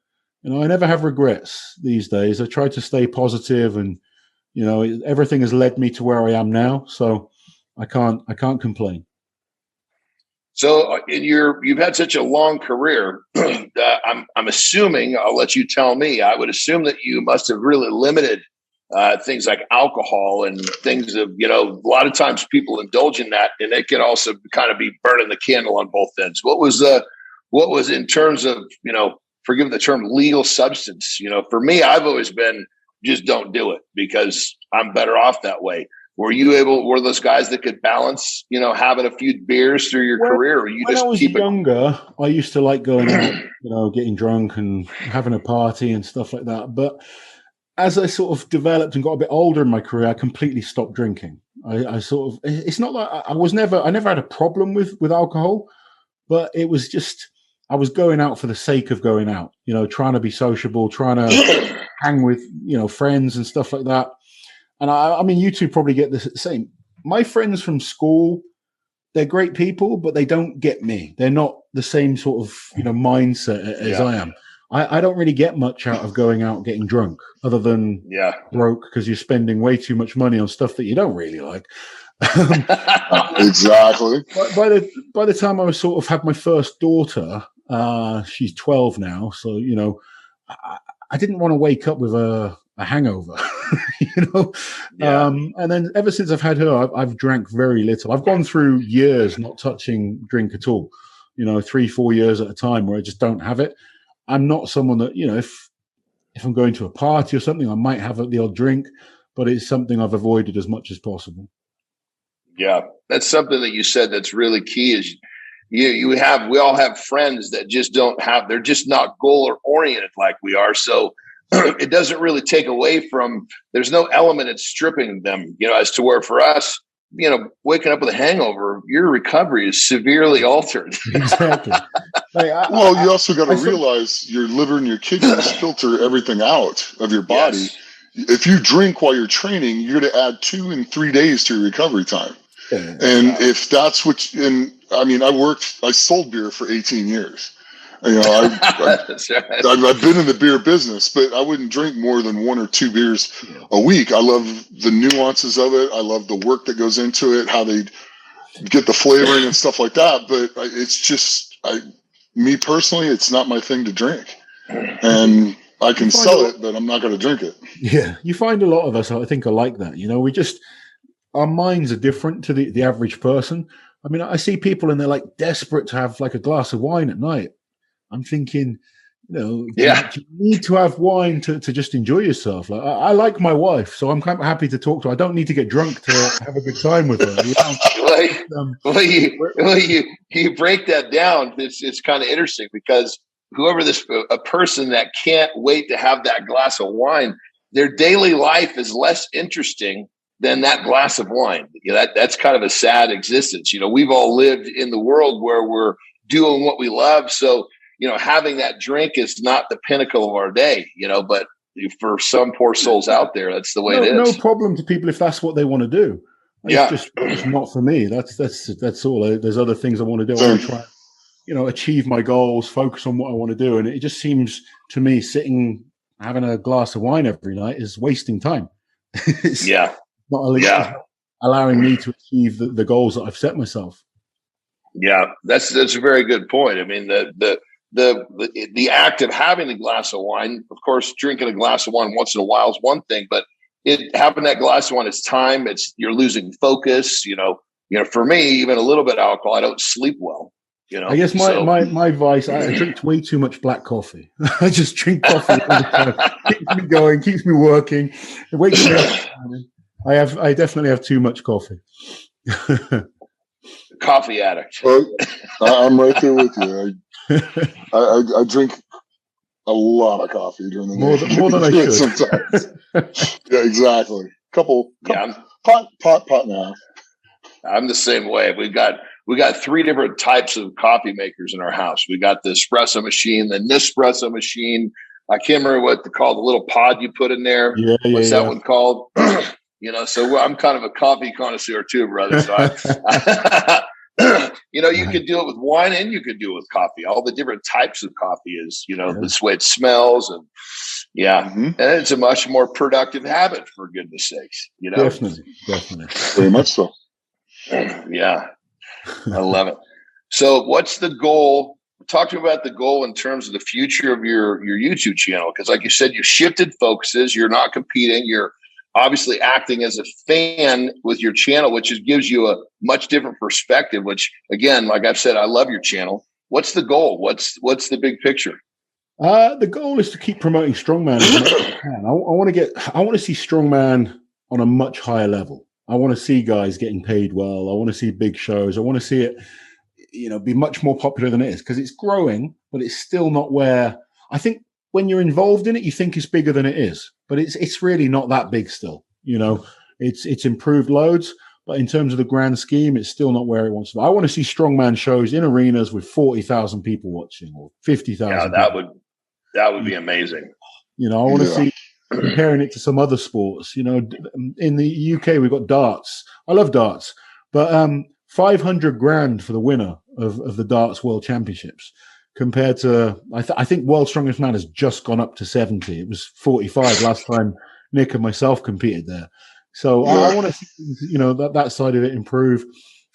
have regrets these days. I try to stay positive and You know, everything has led me to where I am now, so I can't complain. So you've had such a long career. I'm assuming, I'll let you tell me, I would assume that you must have really limited things like alcohol and things of, you know, a lot of times people indulge in that, and it can also kind of be burning the candle on both ends. What was in terms of, you know, forgive the term, legal substance? You know, for me, I've always been, just don't do it because I'm better off that way. Were those guys that could balance, you know, having a few beers through your career? Or you when just I was keep younger, I used to like going out, you know, getting drunk and having a party and stuff like that. But as I sort of developed and got a bit older in my career, I completely stopped drinking. I sort of, it's not like I never had a problem with alcohol, but it was just, I was going out for the sake of going out, you know, trying to be sociable, trying to hang with, you know, friends and stuff like that. And I mean, you two probably get the same. My friends from school, they're great people, but they don't get me. They're not the same sort of, you know, mindset as I am. I don't really get much out of going out getting drunk other than broke because you're spending way too much money on stuff that you don't really like. Exactly. By the time I was sort of had my first daughter, she's 12 now. So, you know, I didn't want to wake up with a hangover, you know? And then ever since I've had her, I've drank very little. I've gone through years not touching drink at all, you know, 3-4 years at a time where I just don't have it. I'm not someone that, you know, if I'm going to a party or something, I might have the odd drink, but it's something I've avoided as much as possible. Yeah. That's something that you said that's really key is we all have friends that just they're just not goal oriented like we are. So it doesn't really take away from, there's no element in stripping them, you know, as to where for us, you know, waking up with a hangover, your recovery is severely altered. Exactly. Well, you also got to realize your liver and your kidneys filter everything out of your body. Yes. If you drink while you're training, you're going to add 2 and 3 days to your recovery time. And if that's I mean, I sold beer for 18 years. You know, I've been in the beer business, but I wouldn't drink more than 1 or 2 beers a week. I love the nuances of it. I love the work that goes into it, how they get the flavoring and stuff like that. But it's just, me personally, it's not my thing to drink. And I can sell it, but I'm not going to drink it. Yeah. You find a lot of us, I think, are like that. You know, our minds are different to the average person. I mean, I see people and they're like desperate to have like a glass of wine at night. I'm thinking, you know, you need to have wine to just enjoy yourself. Like I like my wife, so I'm kind of happy to talk to her. I don't need to get drunk to have a good time with her. You know? You break that down. It's kind of interesting because whoever a person that can't wait to have that glass of wine, their daily life is less interesting than that glass of wine. You know, that's kind of a sad existence. You know, we've all lived in the world where we're doing what we love. So, you know, having that drink is not the pinnacle of our day, you know, but for some poor souls out there, that's the way it is. No problem to people if that's what they want to do. It's not for me. That's all. There's other things I want to do. I want to try, you know, achieve my goals, focus on what I want to do. And it just seems to me having a glass of wine every night is wasting time. It's not allowing me to achieve the goals that I've set myself. Yeah, that's a very good point. I mean, the act of having a glass of wine, of course, drinking a glass of wine once in a while is one thing, but having that glass of wine is time. You're losing focus. You know, for me, even a little bit of alcohol, I don't sleep well. You know, I guess my vice, I drink way too much black coffee. I just drink coffee all the time. Keeps me going, keeps me working. It wakes me up. I definitely have too much coffee. Coffee addict. Well, I'm right there with you. I drink a lot of coffee during the day. More than I should. Sometimes. Yeah, exactly. Couple pot and a half. I'm the same way. We got 3 different types of coffee makers in our house. We got the espresso machine, the Nespresso machine. I can't remember what to call the little pod you put in there. What's that one called? You know, so I'm kind of a coffee connoisseur too, brother. So You could do it with wine and you could do it with coffee. All the different types of coffee is, this way it smells and and it's a much more productive habit, for goodness sakes, Definitely. Very much so. Yeah. I love it. So what's the goal? Talk to me about the goal in terms of the future of your YouTube channel. Because like you said, you shifted focuses. You're not competing. You're obviously acting as a fan with your channel, which gives you a much different perspective, which again, like I've said, I love your channel. What's the goal? What's the big picture? The goal is to keep promoting strongman as much as I can. I want to see strongman on a much higher level. I want to see guys getting paid well. I want to see big shows. I want to see it, be much more popular than it is, because it's growing, but it's still not where I think when you're involved in it, you think it's bigger than it is, but it's really not that big still. It's improved loads, but in terms of the grand scheme, it's still not where it wants to be. I want to see strongman shows in arenas with 40,000 people watching or 50,000. Yeah, that would be amazing. I want to see comparing it to some other sports. In the UK, we've got darts. I love darts, but 500 grand for the winner of the darts world championships compared to, I think World's Strongest Man has just gone up to 70. It was 45 last time Nick and myself competed there. So I want to see, that side of it improve.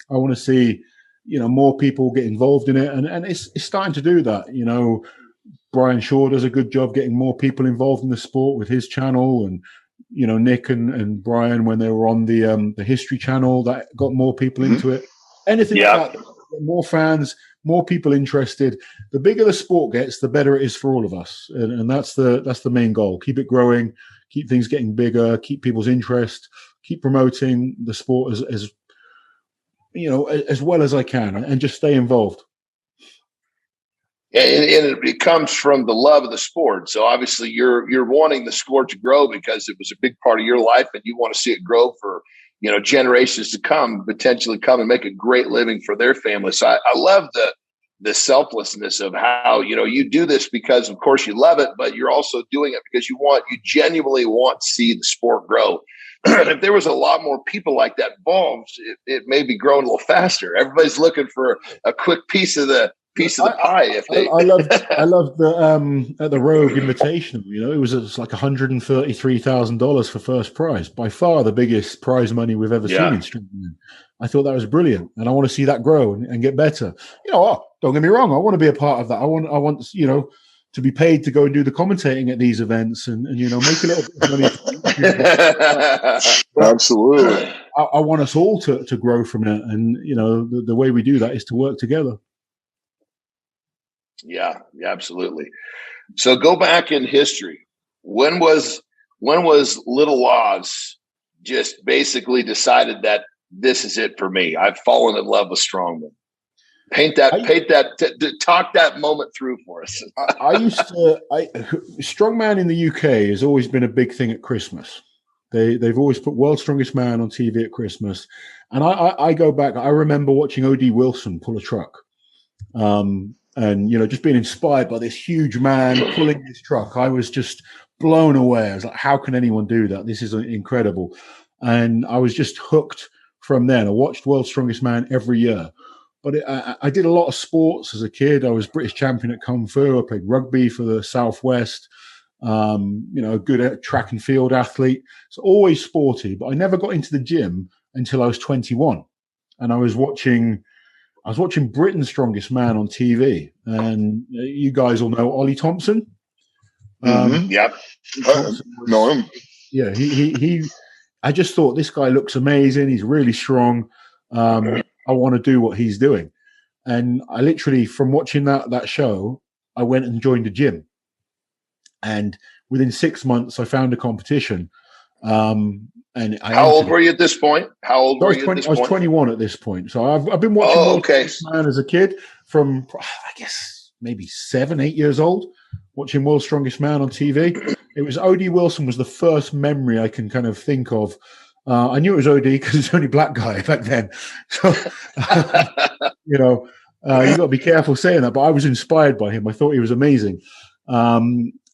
I want to see, more people get involved in it. And it's starting to do that. Brian Shaw does a good job getting more people involved in the sport with his channel, and Nick and Brian, when they were on the History channel, that got more people into it. Anything like that, more fans, more people interested. The bigger the sport gets, the better it is for all of us, and that's the main goal. Keep it growing, keep things getting bigger, keep people's interest, keep promoting the sport as well as I can, and just stay involved. And it comes from the love of the sport. So obviously you're wanting the sport to grow because it was a big part of your life, and you want to see it grow for, generations to come, potentially come and make a great living for their family. So I love the selflessness of how, you do this because of course you love it, but you're also doing it because you genuinely want to see the sport grow. If there was a lot more people like that involved, it may be growing a little faster. Everybody's looking for a quick piece of the pie. I loved the at the Rogue Invitational. It was like $133,000 for first prize, by far the biggest prize money we've ever seen in strongman. I thought that was brilliant, and I want to see that grow and get better. Don't get me wrong, I want to be a part of that. I want to be paid to go and do the commentating at these events and make a little bit of money. Absolutely. I want us all to grow from it, and the way we do that is to work together. Yeah, absolutely. So go back in history. When was Little Loz just basically decided that this is it for me? I've fallen in love with strongman. Talk that moment through for us. Strongman in the UK has always been a big thing at Christmas. They've always put World's Strongest Man on TV at Christmas. And I go back, I remember watching O.D. Wilson pull a truck. And, just being inspired by this huge man pulling his truck. I was just blown away. I was like, how can anyone do that? This is incredible. And I was just hooked from then. I watched World's Strongest Man every year. But I did a lot of sports as a kid. I was British champion at Kung Fu. I played rugby for the Southwest. A good track and field athlete. So always sporty. But I never got into the gym until I was 21. And I was watching Britain's Strongest Man on TV, and you guys all know Ollie Thompson. Yep, know him. Yeah, he. I just thought this guy looks amazing. He's really strong. I want to do what he's doing, and I literally, from watching that show, I went and joined a gym, and within 6 months, I found a competition. And how old were you at this point? I was 21 at this point. So I've been watching World's Man as a kid from, I guess, maybe 7, 8 years old, watching World's Strongest Man on TV. It was O.D. Wilson was the first memory I can kind of think of. I knew it was O.D. because it's the only black guy back then. So, you got to be careful saying that, but I was inspired by him. I thought he was amazing.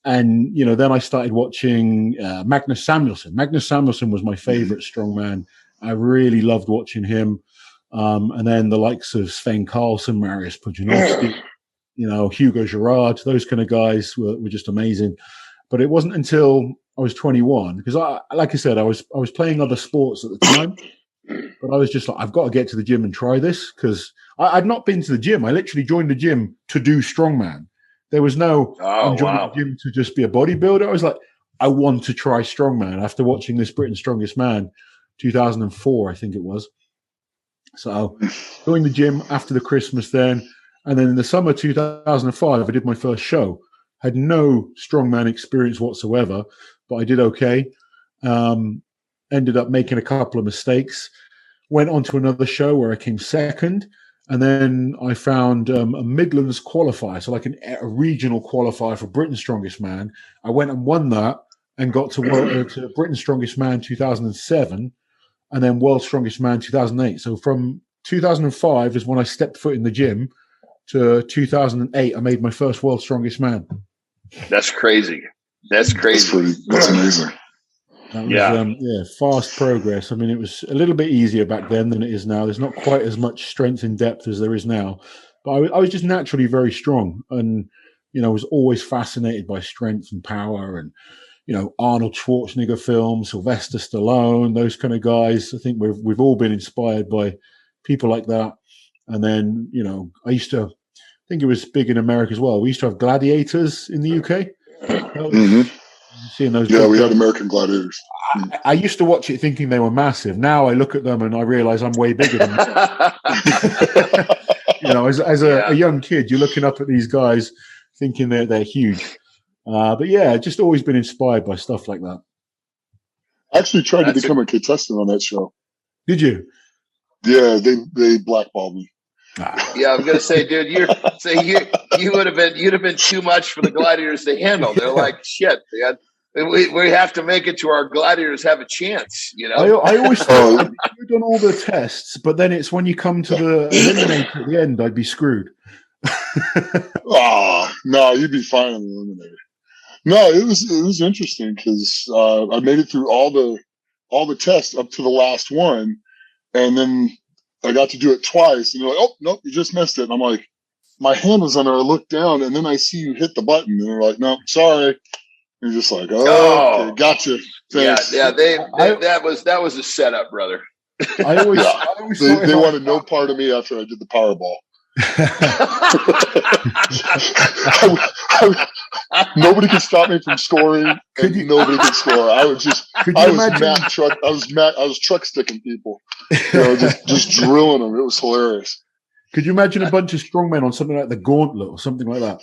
And, then I started watching Magnus Samuelsson. Magnus Samuelsson was my favorite strongman. I really loved watching him. And then the likes of Sven Carlson, Mariusz Pudzianowski, Hugo Girard, those kind of guys were just amazing. But it wasn't until I was 21, because like I said, I was playing other sports at the time, but I was just like, I've got to get to the gym and try this, because I'd not been to the gym. I literally joined the gym to do strongman. There was no, I'm joining the gym to just be a bodybuilder. I was like, I want to try strongman after watching this Britain's Strongest Man, 2004, I think it was. So joined the gym after the Christmas then. And then in the summer 2005, I did my first show. Had no strongman experience whatsoever, but I did okay. Ended up making a couple of mistakes. Went on to another show where I came second. And then I found a Midlands qualifier, so like a regional qualifier for Britain's Strongest Man. I went and won that and got to Britain's Strongest Man 2007, and then World's Strongest Man 2008. So from 2005 is when I stepped foot in the gym to 2008, I made my first World's Strongest Man. That's crazy. That's crazy. That's amazing. That was, fast progress. I mean, it was a little bit easier back then than it is now. There's not quite as much strength in depth as there is now. But I was just naturally very strong, and, I was always fascinated by strength and power, and, Arnold Schwarzenegger films, Sylvester Stallone, those kind of guys. I think we've all been inspired by people like that. And then, I think it was big in America as well. We used to have gladiators in the UK. Seeing those, we had American Gladiators. I used to watch it thinking they were massive. Now I look at them and I realize I'm way bigger than them. As a young kid, you're looking up at these guys thinking they're huge. But just always been inspired by stuff like that. I actually tried to become a contestant on that show. Did you? Yeah, they blackballed me. Yeah, I'm gonna say, dude, you'd have been too much for the Gladiators to handle. They're like, shit, we have to make it to our Gladiators have a chance. I always thought you've done all the tests, but then it's when you come to the eliminator at the end, I'd be screwed. No, you'd be fine on the eliminator. No, it was interesting because I made it through all the tests up to the last one, and then I got to do it twice, and they're like, "Oh, nope, you just missed it." And I'm like, my hand was on there. I looked down, and then I see you hit the button, and they're like, "No, sorry." And you're just like, "Oh, okay, gotcha." Thanks. Yeah. That was a setup, brother. I always they wanted no part of me after I did the Powerball. Nobody could stop me from scoring, and nobody could score. I was truck sticking people, just drilling them. It was hilarious. Could you imagine a bunch of strongmen on something like the Gauntlet or something like that?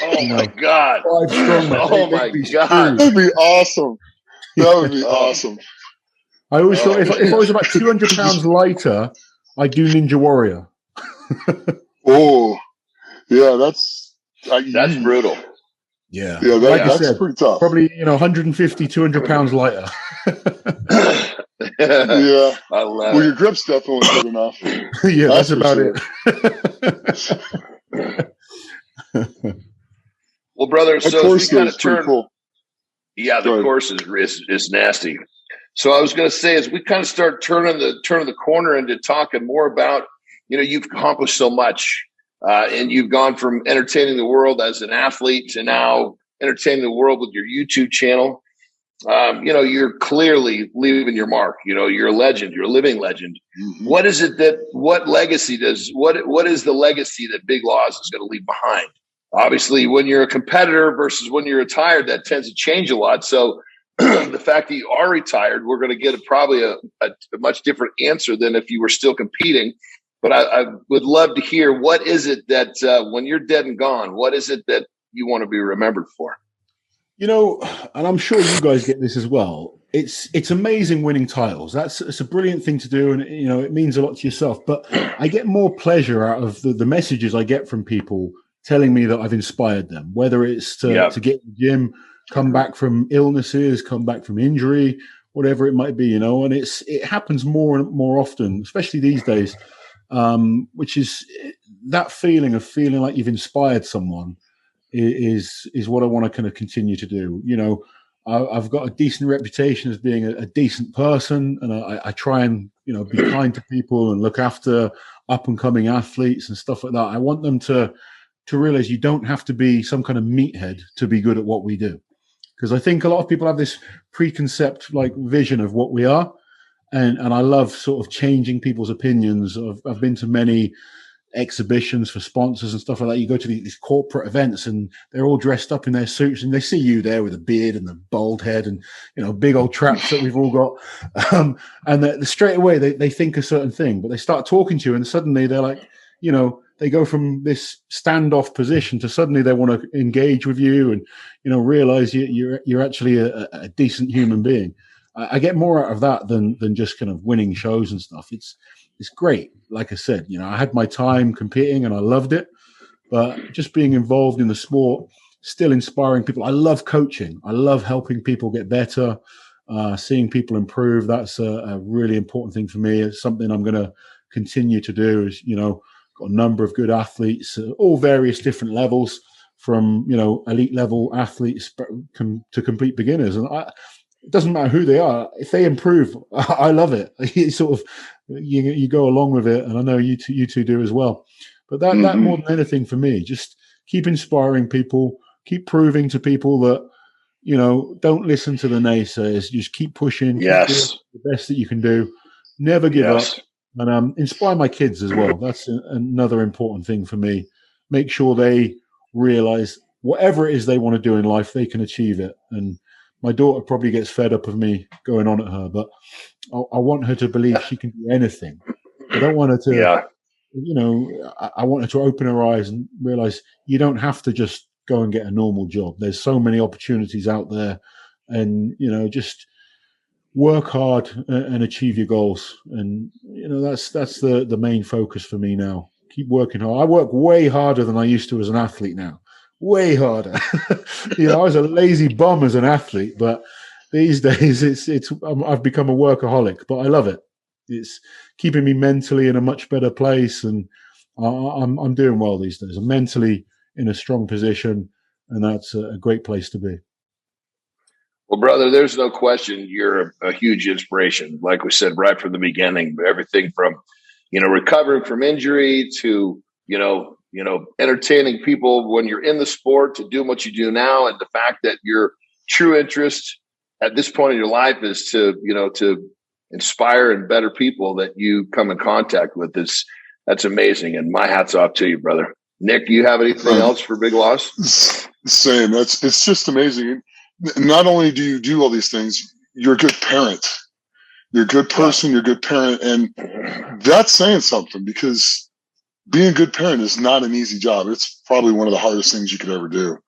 Oh my God! 5 strongmen. Oh my God! That'd be awesome. That would be awesome. I always thought if I was about 200 pounds lighter, I'd do Ninja Warrior. Oh, yeah, that's brutal. Yeah, like that's pretty tough. Probably 150, 200 pounds lighter. Yeah, I love your grip's definitely good enough. Yeah, that's about it. Well, brother, so we kind of turn. Cool. Yeah, the course is nasty. So I was going to say, as we kind of start turning the corner into talking more about, you've accomplished so much, and you've gone from entertaining the world as an athlete to now entertaining the world with your YouTube channel. You're clearly leaving your mark. You're a legend. You're a living legend. Mm-hmm. What is it what is the legacy that Big Loz is going to leave behind? Obviously, when you're a competitor versus when you're retired, that tends to change a lot. So the fact that you are retired, we're going to get probably a much different answer than if you were still competing. But I would love to hear, what is it that when you're dead and gone, what is it that you want to be remembered for? And I'm sure you guys get this as well. It's amazing winning titles. It's a brilliant thing to do, and it means a lot to yourself. But I get more pleasure out of the messages I get from people telling me that I've inspired them, whether it's to get in the gym, come back from illnesses, come back from injury, whatever it might be, and it happens more and more often, especially these days, which is that feeling of feeling like you've inspired someone is what I want to kind of continue to do. I've got a decent reputation as being a decent person, and I try and be kind to people and look after up and coming athletes and stuff like that. I want them to realize you don't have to be some kind of meathead to be good at what we do, because I think a lot of people have this preconcept vision of what we are, and I love sort of changing people's opinions. I've been to many exhibitions for sponsors and stuff like that. You go to these corporate events and they're all dressed up in their suits, and they see you there with a beard and the bald head and big old traps that we've all got, and straight away they think a certain thing, but they start talking to you and suddenly they're like, they go from this standoff position to suddenly they want to engage with you and realize you're actually a decent human being. I get more out of that than just kind of winning shows and stuff. It's great. Like I said, I had my time competing and I loved it, but just being involved in the sport, still inspiring people. I love coaching. I love helping people get better, seeing people improve. That's a really important thing for me. It's something I'm going to continue to do. Is got a number of good athletes, all various different levels, from elite level athletes to complete beginners, and it doesn't matter who they are. If they improve, I love it. It's sort of you go along with it, and I know you two do as well. But that more than anything for me, just keep inspiring people, keep proving to people that don't listen to the naysayers. Just keep pushing. Yes, keep doing the best that you can do. Never give up, and inspire my kids as well. That's another important thing for me. Make sure they realize whatever it is they want to do in life, they can achieve it. And my daughter probably gets fed up of me going on at her, but I want her to believe she can do anything. I don't want her to, I want her to open her eyes and realize you don't have to just go and get a normal job. There's so many opportunities out there, and, just work hard and achieve your goals. And, that's the main focus for me now. Keep working hard. I work way harder than I used to as an athlete now. Way harder. I was a lazy bum as an athlete, but these days I've become a workaholic, but I love it. It's keeping me mentally in a much better place, and I'm doing well these days. I'm mentally in a strong position, and that's a great place to be. Well, brother, there's no question you're a huge inspiration. Like we said right from the beginning, everything from recovering from injury to entertaining people when you're in the sport, to do what you do now, and the fact that your true interest at this point in your life is to inspire and better people that you come in contact with. That's amazing, and my hat's off to you, brother. Nick, do you have anything else for Big Loz? Same. It's just amazing. Not only do you do all these things, you're a good parent. You're a good person. You're a good parent, and that's saying something, because being a good parent is not an easy job. It's probably one of the hardest things you could ever do.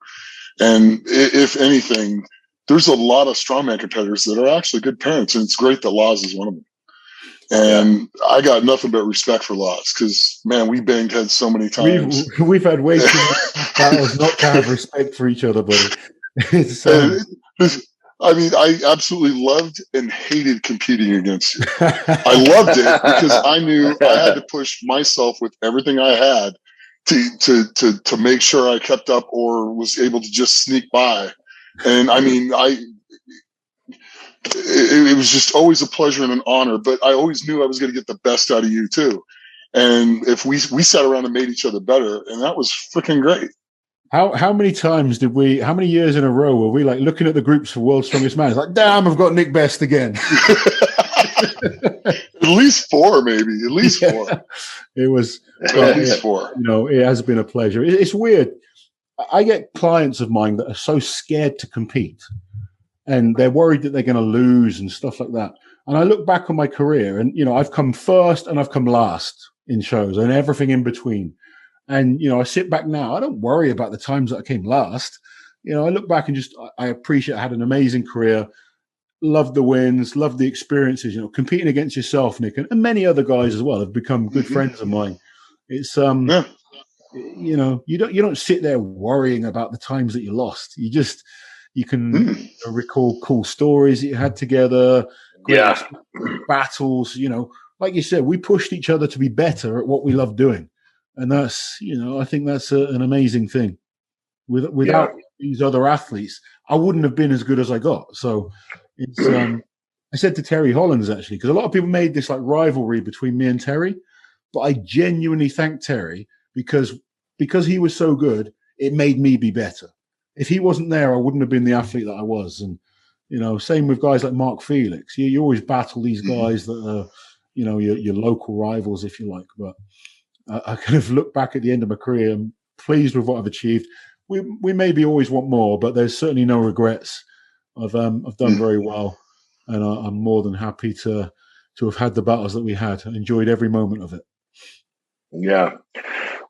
And if anything, there's a lot of strongman competitors that are actually good parents, and it's great that Loz is one of them. And I got nothing but respect for Loz, because, man, we banged heads so many times. We've had way too many battles not to have respect for each other, buddy. I absolutely loved and hated competing against you. I loved it because I knew I had to push myself with everything I had to make sure I kept up or was able to just sneak by. And it was just always a pleasure and an honor, but I always knew I was going to get the best out of you too. And if we sat around and made each other better, and that was freaking great. How many times how many years in a row were we looking at the groups for World's Strongest Man? It's like, damn, I've got Nick Best again. At least four, maybe. At least four. It was at least four. It has been a pleasure. It's weird. I get clients of mine that are so scared to compete, and they're worried that they're going to lose and stuff like that. And I look back on my career, and I've come first and I've come last in shows and everything in between. And, I sit back now, I don't worry about the times that I came last. I look back and I appreciate I had an amazing career, loved the wins, loved the experiences, competing against yourself, Nick, and many other guys as well have become good friends of mine. It's, you don't sit there worrying about the times that you lost. You can recall cool stories that you had together, great battles, like you said, we pushed each other to be better at what we love doing. And that's, I think that's an amazing thing. Without these other athletes, I wouldn't have been as good as I got. So it's I said to Terry Hollins, actually, because a lot of people made this like rivalry between me and Terry, but I genuinely thank Terry because he was so good, it made me be better. If he wasn't there, I wouldn't have been the athlete that I was. And, same with guys like Mark Felix. You always battle these guys that are, your local rivals, if you like. But I kind of look back at the end of my career and pleased with what I've achieved. We maybe always want more, but there's certainly no regrets. I've done very well, and I'm more than happy to have had the battles that we had. I enjoyed every moment of it. Yeah.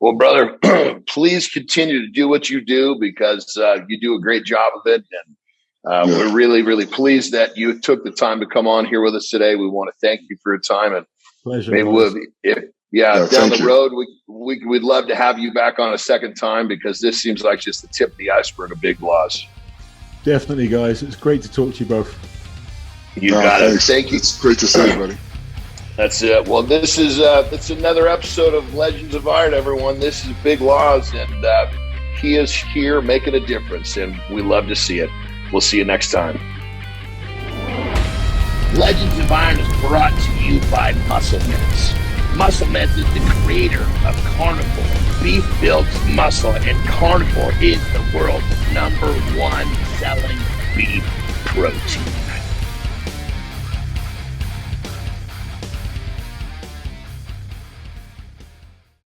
Well, brother, please continue to do what you do because you do a great job of it. And we're really, really pleased that you took the time to come on here with us today. We want to thank you for your time. And pleasure. Maybe down the road, we'd love to have you back on a second time because this seems like just the tip of the iceberg of Big Loz. Definitely, guys. It's great to talk to you both. You got it. Thank you. It's great to see you, buddy. That's it. Well, this is it's another episode of Legends of Iron, everyone. This is Big Loz, and he is here making a difference, and we love to see it. We'll see you next time. Legends of Iron is brought to you by Musclements. Musclements is the creator of Carnivore. Beef builds muscle, and Carnivore is the world's #1 selling beef protein.